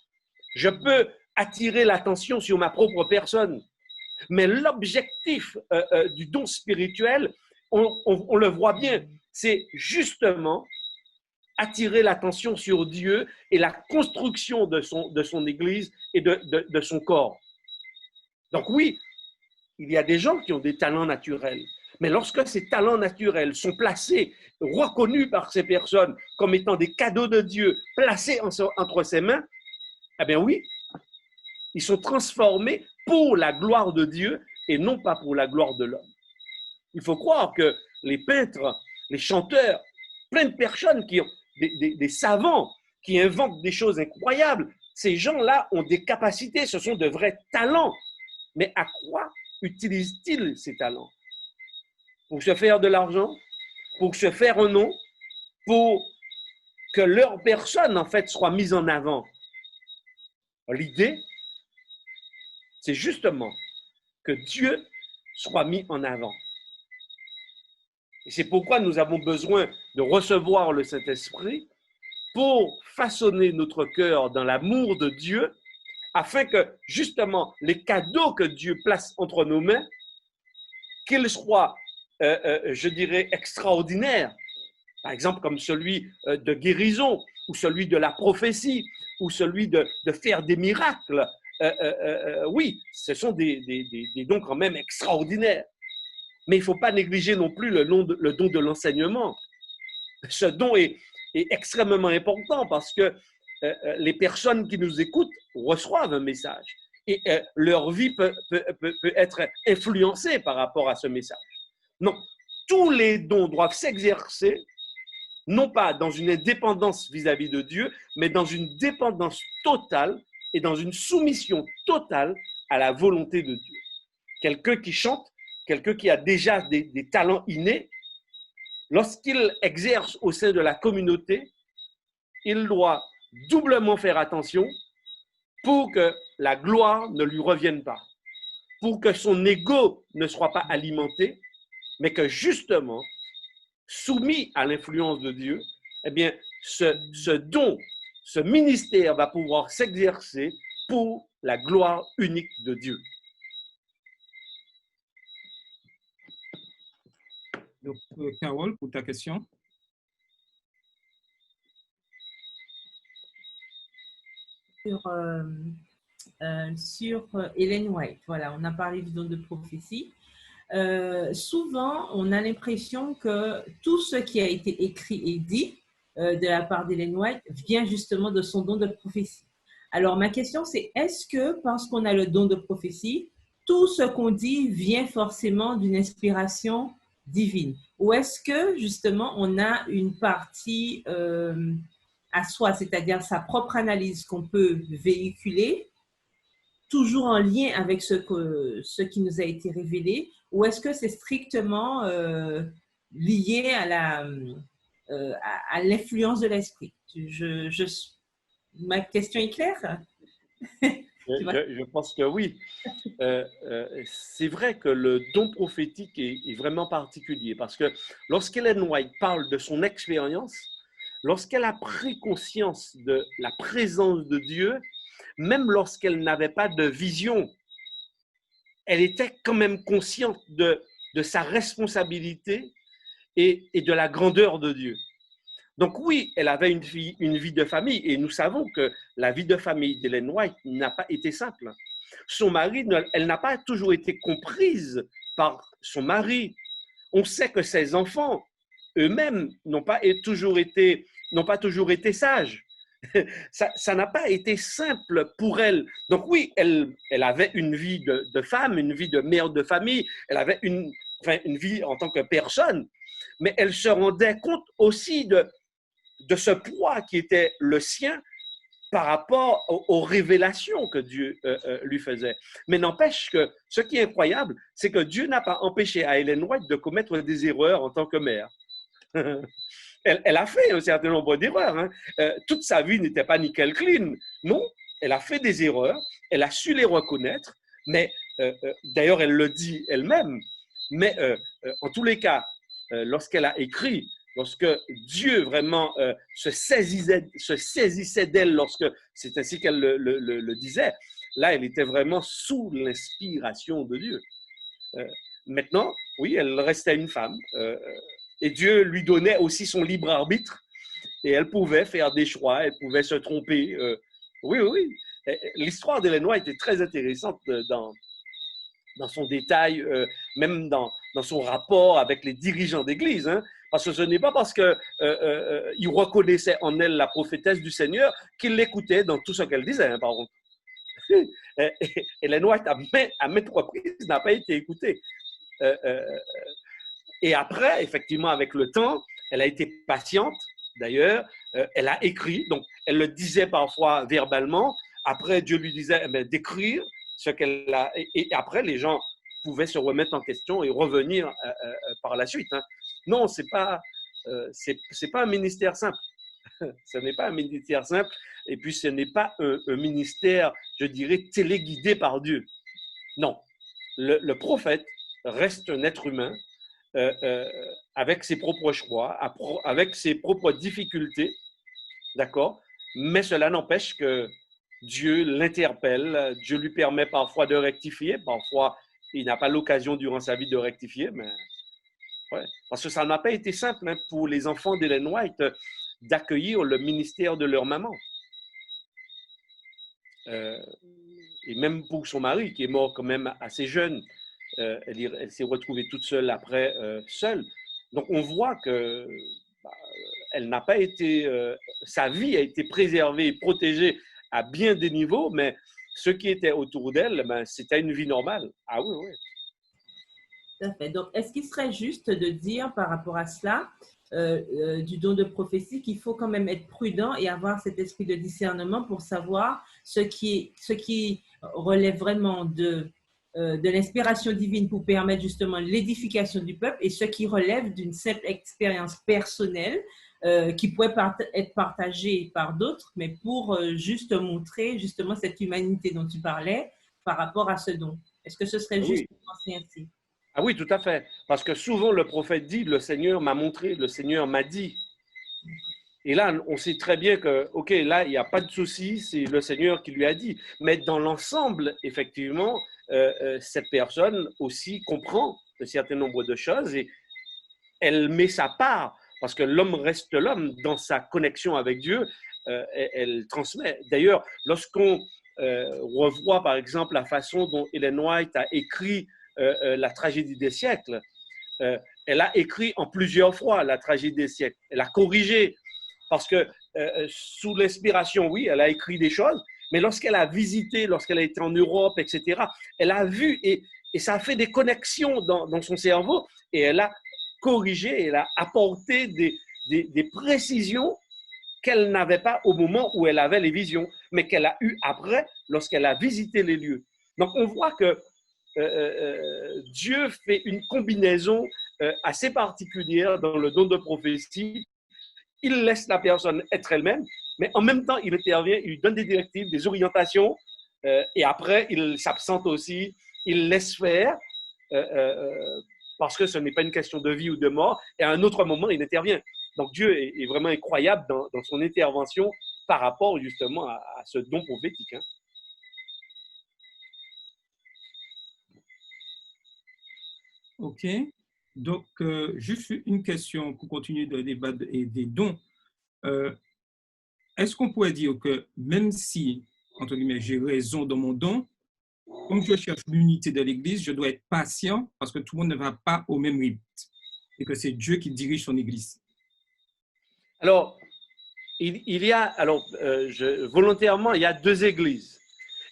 Je peux attirer l'attention sur ma propre personne. Mais l'objectif du don spirituel, on le voit bien, c'est justement attirer l'attention sur Dieu et la construction de son Église et de son corps. Donc oui, il y a des gens qui ont des talents naturels, mais lorsque ces talents naturels sont placés, reconnus par ces personnes comme étant des cadeaux de Dieu, placés entre ses mains, eh bien oui, Ils sont transformés pour la gloire de Dieu et non pas pour la gloire de l'homme. Il faut croire que les peintres, les chanteurs, plein de personnes qui ont des savants qui inventent des choses incroyables, ces gens-là ont des capacités, ce sont de vrais talents. Mais à quoi utilisent-ils ces talents? Pour se faire de l'argent? Pour se faire un nom? Pour que leur personne, en fait, soit mise en avant? L'idée, c'est justement que Dieu soit mis en avant. Et c'est pourquoi nous avons besoin de recevoir le Saint-Esprit pour façonner notre cœur dans l'amour de Dieu, afin que, justement, les cadeaux que Dieu place entre nos mains, qu'ils soient, je dirais, extraordinaires, par exemple comme celui de guérison, ou celui de la prophétie, ou celui de faire des miracles. Oui, ce sont des dons quand même extraordinaires. Mais il ne faut pas négliger non plus le don de l'enseignement. Ce don est extrêmement important parce que les personnes qui nous écoutent reçoivent un message et leur vie peut être influencée par rapport à ce message. Non, tous les dons doivent s'exercer, non pas dans une indépendance vis-à-vis de Dieu, mais dans une dépendance totale et dans une soumission totale à la volonté de Dieu. Quelqu'un qui chante, quelqu'un qui a déjà des talents innés, lorsqu'il exerce au sein de la communauté, il doit doublement faire attention pour que la gloire ne lui revienne pas, pour que son ego ne soit pas alimenté, mais que justement, soumis à l'influence de Dieu, eh bien, ce don, ce ministère va pouvoir s'exercer pour la gloire unique de Dieu. Donc, Carole, pour ta question. Sur Ellen White, voilà, on a parlé du don de prophétie. Souvent, on a l'impression que tout ce qui a été écrit et dit de la part d'Ellen White vient justement de son don de prophétie. Alors, ma question, c'est est-ce que parce qu'on a le don de prophétie, tout ce qu'on dit vient forcément d'une inspiration divine? Ou est-ce que justement, on a une partie à soi, c'est-à-dire sa propre analyse qu'on peut véhiculer, toujours en lien avec ce qui nous a été révélé, ou est-ce que c'est strictement lié à l'influence de l'esprit? Ma question est claire? Je pense que oui. C'est vrai que le don prophétique est vraiment particulier parce que lorsqu'Ellen White parle de son expérience, lorsqu'elle a pris conscience de la présence de Dieu, même lorsqu'elle n'avait pas de vision, elle était quand même consciente de sa responsabilité et de la grandeur de Dieu. Donc oui, elle avait une vie de famille et nous savons que la vie de famille d'Ellen White n'a pas été simple. Son mari, elle n'a pas toujours été comprise par son mari. On sait que ses enfants eux-mêmes n'ont pas toujours été sages. Ça n'a pas été simple pour elle. Donc oui, elle avait une vie de femme, une vie de mère de famille, elle avait une vie en tant que personne, mais elle se rendait compte aussi de ce poids qui était le sien par rapport aux révélations que Dieu lui faisait. Mais n'empêche que ce qui est incroyable, c'est que Dieu n'a pas empêché à Ellen White de commettre des erreurs en tant que mère. Elle a fait un certain nombre d'erreurs. Hein. Toute sa vie n'était pas nickel clean. Non, elle a fait des erreurs, elle a su les reconnaître, mais d'ailleurs, elle le dit elle-même. Mais en tous les cas, lorsqu'elle a écrit, lorsque Dieu vraiment se saisissait d'elle, lorsque c'est ainsi qu'elle le disait, là, elle était vraiment sous l'inspiration de Dieu. Maintenant, oui, elle restait une femme. Et Dieu lui donnait aussi son libre arbitre et elle pouvait faire des choix, elle pouvait se tromper. Oui. L'histoire d'Ellen White était très intéressante dans son détail, même dans son rapport avec les dirigeants d'église. Hein, parce que ce n'est pas parce qu'il reconnaissait en elle la prophétesse du Seigneur qu'il l'écoutait dans tout ce qu'elle disait, hein, par contre. Ellen White, à maintes reprises, n'a pas été écoutée. Et après, effectivement, avec le temps, elle a été patiente. D'ailleurs, elle a écrit. Donc, elle le disait parfois verbalement. Après, Dieu lui disait d'écrire ce qu'elle a. Et après, les gens pouvaient se remettre en question et revenir par la suite. Hein. Non, c'est pas un ministère simple. Ce n'est pas un ministère simple. Et puis, ce n'est pas un ministère, je dirais, téléguidé par Dieu. Non. Le prophète reste un être humain avec ses propres choix, avec ses propres difficultés, d'accord? Mais cela n'empêche que Dieu l'interpelle, Dieu lui permet parfois de rectifier, parfois il n'a pas l'occasion durant sa vie de rectifier, mais ouais. Parce que ça n'a pas été simple hein, pour les enfants d'Ellen White d'accueillir le ministère de leur maman. Et même pour son mari, qui est mort quand même assez jeune, elle s'est retrouvée toute seule après, seule. Donc on voit que elle n'a pas été, sa vie a été préservée et protégée à bien des niveaux, mais ce qui était autour d'elle, c'était une vie normale. Ah oui, oui. Tout à fait. Donc, est-ce qu'il serait juste de dire par rapport à cela, du don de prophétie, qu'il faut quand même être prudent et avoir cet esprit de discernement pour savoir ce qui relève vraiment de l'inspiration divine pour permettre justement l'édification du peuple et ce qui relève d'une simple expérience personnelle qui pourrait être partagée par d'autres, mais pour juste montrer justement cette humanité dont tu parlais par rapport à ce don. Est-ce que ce serait juste de penser ainsi? Ah oui, tout à fait. Parce que souvent, le prophète dit, le Seigneur m'a montré, le Seigneur m'a dit. Et là, on sait très bien que, OK, là, il n'y a pas de souci, c'est le Seigneur qui lui a dit. Mais dans l'ensemble, effectivement, cette personne aussi comprend un certain nombre de choses et elle met sa part, parce que l'homme reste l'homme dans sa connexion avec Dieu, elle transmet. D'ailleurs, lorsqu'on revoit, par exemple, la façon dont Ellen White a écrit la tragédie des siècles, elle a écrit en plusieurs fois la tragédie des siècles. Elle a corrigé parce que sous l'inspiration, oui, elle a écrit des choses, mais lorsqu'elle a visité, lorsqu'elle a été en Europe, etc., elle a vu et ça a fait des connexions dans son cerveau et elle a corrigé, elle a apporté des précisions qu'elle n'avait pas au moment où elle avait les visions, mais qu'elle a eues après lorsqu'elle a visité les lieux. Donc on voit que Dieu fait une combinaison assez particulière dans le don de prophétie. Il laisse la personne être elle-même, mais en même temps, il intervient, il donne des directives, des orientations, et après, il s'absente aussi, il laisse faire, parce que ce n'est pas une question de vie ou de mort, et à un autre moment, il intervient. Donc Dieu est vraiment incroyable dans son intervention par rapport justement à ce don prophétique. Hein. OK. Donc, juste une question pour continuer le débat des dons. Est-ce qu'on pourrait dire que même si, entre guillemets, j'ai raison dans mon don, comme je cherche l'unité de l'Église, je dois être patient parce que tout le monde ne va pas au même rythme et que c'est Dieu qui dirige son Église. Alors, il y a, alors volontairement, il y a deux églises.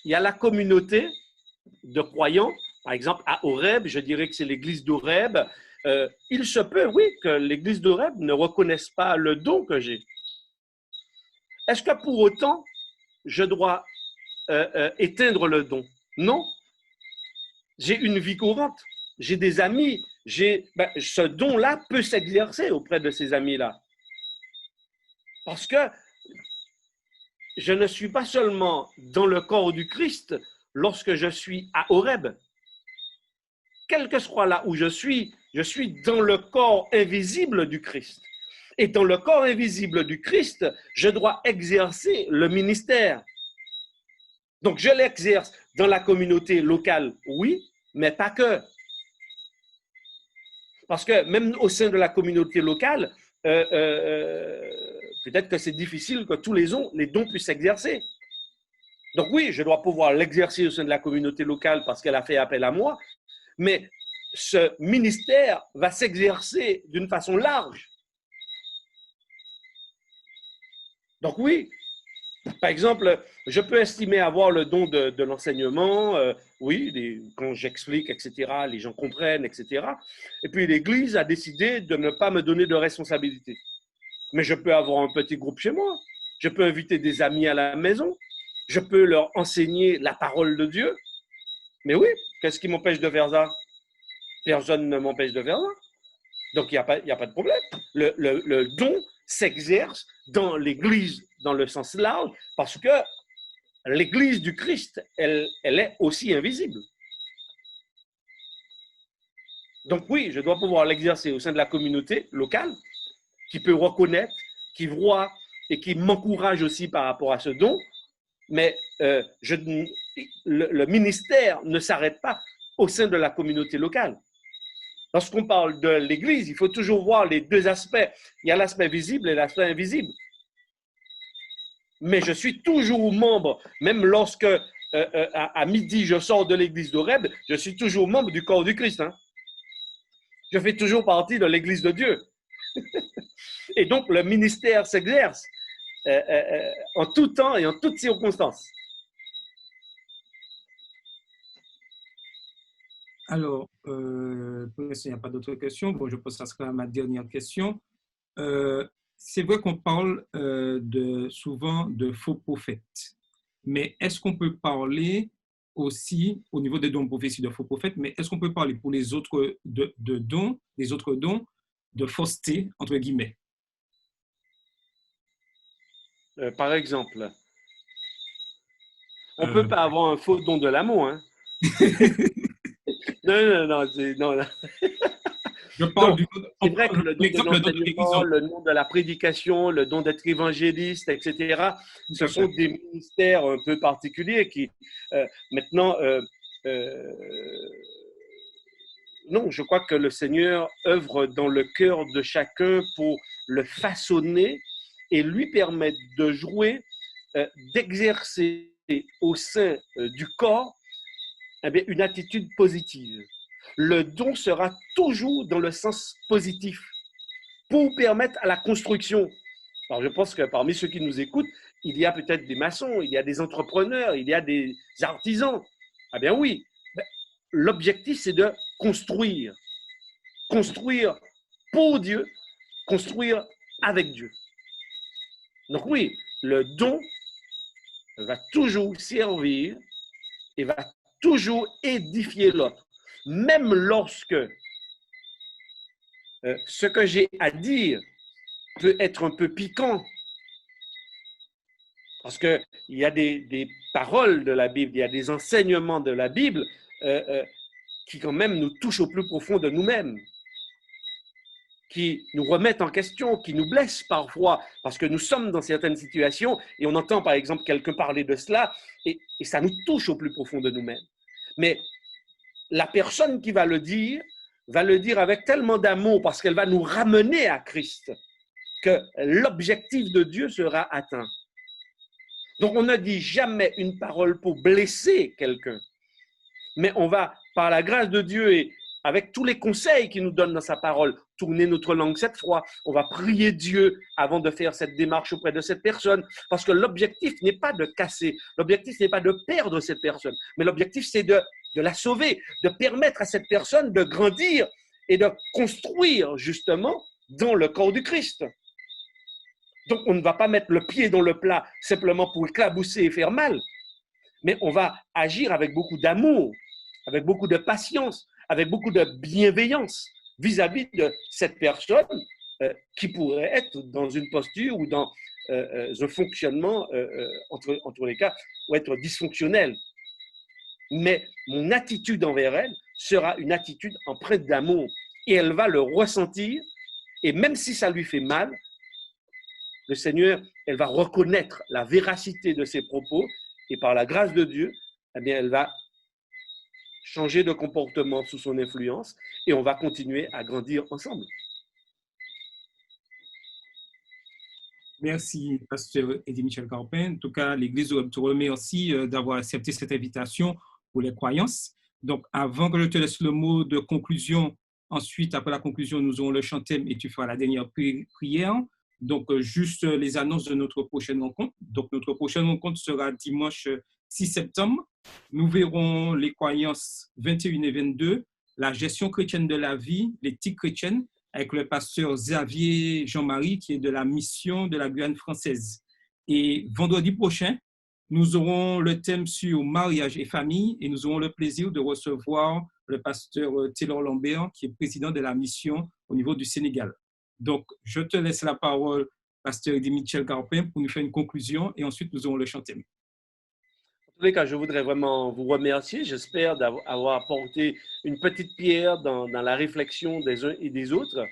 Il y a la communauté de croyants, par exemple à Horeb, je dirais que c'est l'église d'Horeb. Il se peut, oui, que l'église d'Horeb ne reconnaisse pas le don que j'ai. Est-ce que pour autant, je dois éteindre le don? Non. J'ai une vie courante, j'ai des amis, ce don-là peut s'exercer auprès de ces amis-là. Parce que je ne suis pas seulement dans le corps du Christ lorsque je suis à Horeb. Quel que soit là où je suis dans le corps invisible du Christ. Et dans le corps invisible du Christ, je dois exercer le ministère. Donc, je l'exerce dans la communauté locale, oui, mais pas que. Parce que même au sein de la communauté locale, peut-être que c'est difficile que tous les dons puissent s'exercer. Donc oui, je dois pouvoir l'exercer au sein de la communauté locale parce qu'elle a fait appel à moi, mais ce ministère va s'exercer d'une façon large. Donc oui, Par exemple, je peux estimer avoir le don de l'enseignement, oui, quand j'explique, etc., les gens comprennent, etc. Et puis l'Église a décidé de ne pas me donner de responsabilité. Mais je peux avoir un petit groupe chez moi, je peux inviter des amis à la maison, je peux leur enseigner la parole de Dieu. Mais oui, qu'est-ce qui m'empêche de faire ça? Personne ne m'empêche de faire ça. Donc, il n'y a pas de problème. Le don s'exerce dans l'Église dans le sens large parce que l'Église du Christ, elle est aussi invisible. Donc oui, je dois pouvoir l'exercer au sein de la communauté locale qui peut reconnaître, qui voit et qui m'encourage aussi par rapport à ce don. Mais le ministère ne s'arrête pas au sein de la communauté locale. Lorsqu'on parle de l'Église, il faut toujours voir les deux aspects. Il y a l'aspect visible et l'aspect invisible. Mais je suis toujours membre, même lorsque à midi je sors de l'église d'Oreb, je suis toujours membre du corps du Christ. Hein. Je fais toujours partie de l'église de Dieu. Et donc le ministère s'exerce en tout temps et en toutes circonstances. Alors, pour l'instant, il n'y a pas d'autres questions. Bon, je pense que ça sera ma dernière question. C'est vrai qu'on parle souvent de faux prophètes, mais est-ce qu'on peut parler aussi, au niveau des dons de prophétie, de faux prophètes, mais est-ce qu'on peut parler pour les autres dons, les autres dons, de fausseté, entre guillemets? Par exemple, on ne peut pas avoir un faux don de l'amour. Hein. Non. Je parle c'est vrai que le don de l'enseignement, le don de la prédication, le don d'être évangéliste, etc., ce sont des ministères un peu particuliers qui, maintenant, non, je crois que le Seigneur œuvre dans le cœur de chacun pour le façonner et lui permettre de jouer, d'exercer au sein du corps une attitude positive. Le don sera toujours dans le sens positif pour permettre à la construction. Alors, je pense que parmi ceux qui nous écoutent, il y a peut-être des maçons, il y a des entrepreneurs, il y a des artisans. Ah bien oui, l'objectif, c'est de construire. Construire pour Dieu, construire avec Dieu. Donc oui, le don va toujours servir et va toujours édifier l'autre. Même lorsque ce que j'ai à dire peut être un peu piquant, parce qu'il y a des paroles de la Bible, il y a des enseignements de la Bible qui quand même nous touchent au plus profond de nous-mêmes, qui nous remettent en question, qui nous blessent parfois, parce que nous sommes dans certaines situations et on entend par exemple quelqu'un parler de cela et ça nous touche au plus profond de nous-mêmes. Mais la personne qui va le dire avec tellement d'amour parce qu'elle va nous ramener à Christ que l'objectif de Dieu sera atteint. Donc, on ne dit jamais une parole pour blesser quelqu'un, mais on va, par la grâce de Dieu et avec tous les conseils qu'il nous donne dans sa parole, tourner notre langue 7 fois, on va prier Dieu avant de faire cette démarche auprès de cette personne, parce que l'objectif n'est pas de casser, l'objectif n'est pas de perdre cette personne, mais l'objectif c'est de la sauver, de permettre à cette personne de grandir et de construire justement dans le corps du Christ. Donc, on ne va pas mettre le pied dans le plat simplement pour éclabousser et faire mal, mais on va agir avec beaucoup d'amour, avec beaucoup de patience, avec beaucoup de bienveillance vis-à-vis de cette personne qui pourrait être dans une posture ou dans un fonctionnement, entre les cas, ou être dysfonctionnel. Mais mon attitude envers elle sera une attitude empreinte d'amour et elle va le ressentir et même si ça lui fait mal, le Seigneur, elle va reconnaître la véracité de ses propos et par la grâce de Dieu, eh bien, elle va changer de comportement sous son influence et on va continuer à grandir ensemble. Merci, pasteur Eddie Michel Carpin. En tout cas, l'Église te remercie d'avoir accepté cette invitation pour les croyances. Donc, avant que je te laisse le mot de conclusion, ensuite, après la conclusion, nous aurons le chantème et tu feras la dernière prière. Donc, juste les annonces de notre prochaine rencontre. Donc, notre prochaine rencontre sera dimanche 6 septembre. Nous verrons les croyances 21 et 22, la gestion chrétienne de la vie, l'éthique chrétienne, avec le pasteur Xavier Jean-Marie, qui est de la mission de la Guyane française. Et vendredi prochain, nous aurons le thème sur mariage et famille et nous aurons le plaisir de recevoir le pasteur Taylor Lambert, qui est président de la mission au niveau du Sénégal. Donc, je te laisse la parole, pasteur Eddie Michel Carpin, pour nous faire une conclusion et ensuite nous aurons le chant thème. En tous les cas, je voudrais vraiment vous remercier. J'espère d'avoir apporté une petite pierre dans la réflexion des uns et des autres.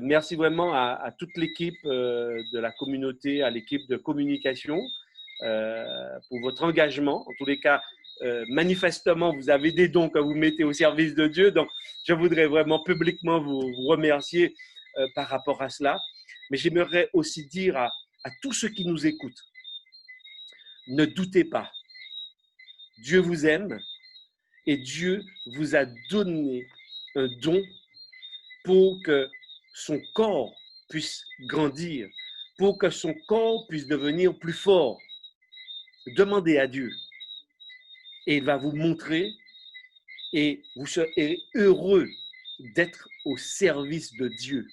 Merci vraiment à toute l'équipe de la communauté, à l'équipe de communication pour votre engagement. En tous les cas, manifestement, vous avez des dons que vous mettez au service de Dieu. Donc, je voudrais vraiment publiquement vous remercier par rapport à cela. Mais j'aimerais aussi dire à tous ceux qui nous écoutent, ne doutez pas. Dieu vous aime et Dieu vous a donné un don pour que son corps puisse grandir, pour que son corps puisse devenir plus fort. Demandez à Dieu et il va vous montrer et vous serez heureux d'être au service de Dieu.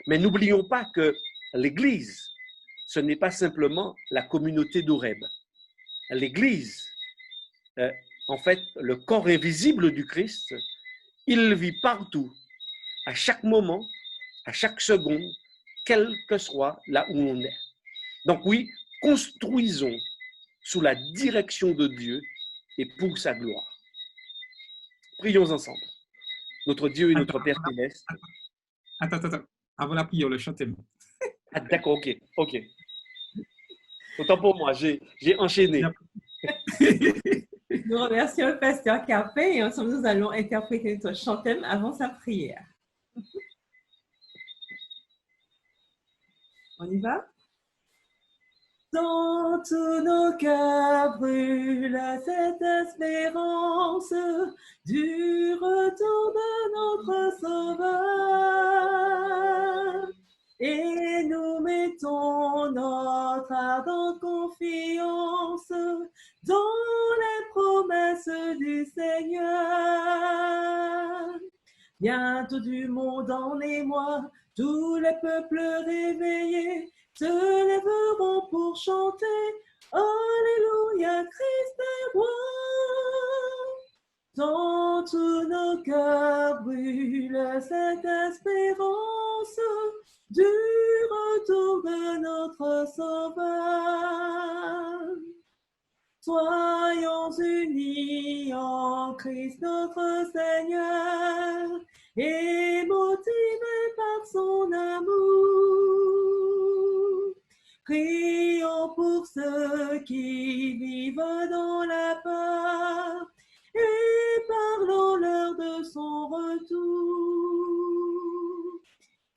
Mais n'oublions pas que l'Église, ce n'est pas simplement la communauté d'Horeb. L'Église, en fait, le corps invisible du Christ, il vit partout, à chaque moment, à chaque seconde, quel que soit là où on est. Donc oui, construisons sous la direction de Dieu et pour sa gloire. Prions ensemble. Notre Dieu et notre Père céleste. Attends. Avant la prière, le chant thème. Ah, d'accord, ok. Autant pour moi, j'ai enchaîné. Nous remercions le pasteur Carpin et ensemble nous allons interpréter notre chant thème avant sa prière. On y va? Dans tous nos cœurs brûle cette espérance du retour de notre Sauveur. Et nous mettons notre ardente confiance dans les promesses du Seigneur. Bientôt du monde en émoi, tous les peuples réveillés se lèveront pour chanter Alléluia, Christ est roi. Dans tous nos cœurs brûle cette espérance du retour de notre Sauveur. Soyons unis en Christ notre Seigneur et motivés par son amour. Prions pour ceux qui vivent dans la peur et parlons-leur de son retour.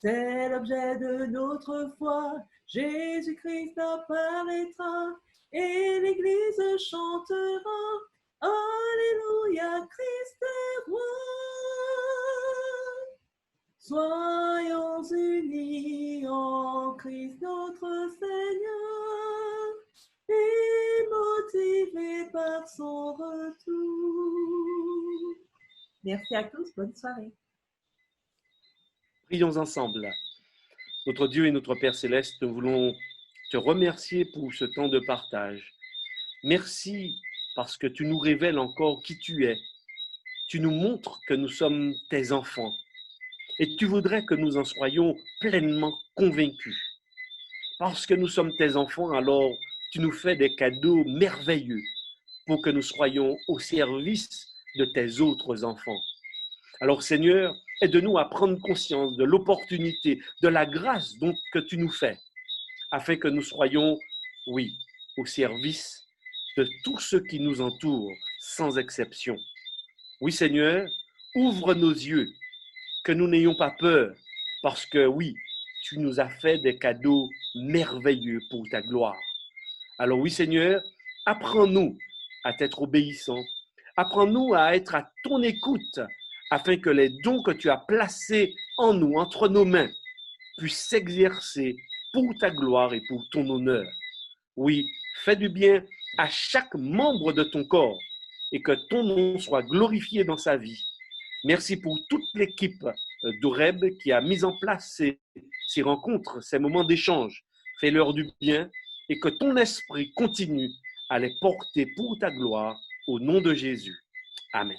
C'est l'objet de notre foi, Jésus-Christ apparaîtra et l'Église chantera Alléluia, Christ est roi. Soyons unis en Christ notre Seigneur et motivés par son retour. Merci à tous, bonne soirée. Prions ensemble. Notre Dieu et notre Père céleste, nous voulons te remercier pour ce temps de partage. Merci parce que tu nous révèles encore qui tu es. Tu nous montres que nous sommes tes enfants et tu voudrais que nous en soyons pleinement convaincus. Parce que nous sommes tes enfants, alors tu nous fais des cadeaux merveilleux pour que nous soyons au service de tes autres enfants. Alors Seigneur, aide-nous à prendre conscience de l'opportunité, de la grâce que tu nous fais, afin que nous soyons, oui, au service de tous ceux qui nous entourent, sans exception. Oui Seigneur, ouvre nos yeux, que nous n'ayons pas peur, parce que oui, tu nous as fait des cadeaux merveilleux pour ta gloire. Alors oui Seigneur, apprends-nous à t'être obéissants, apprends-nous à être à ton écoute, afin que les dons que tu as placés en nous, entre nos mains, puissent s'exercer pour ta gloire et pour ton honneur. Oui, fais du bien à chaque membre de ton corps et que ton nom soit glorifié dans sa vie. Merci pour toute l'équipe d'Oreb qui a mis en place ces rencontres, ces moments d'échange. Fais-leur du bien et que ton esprit continue à les porter pour ta gloire au nom de Jésus. Amen.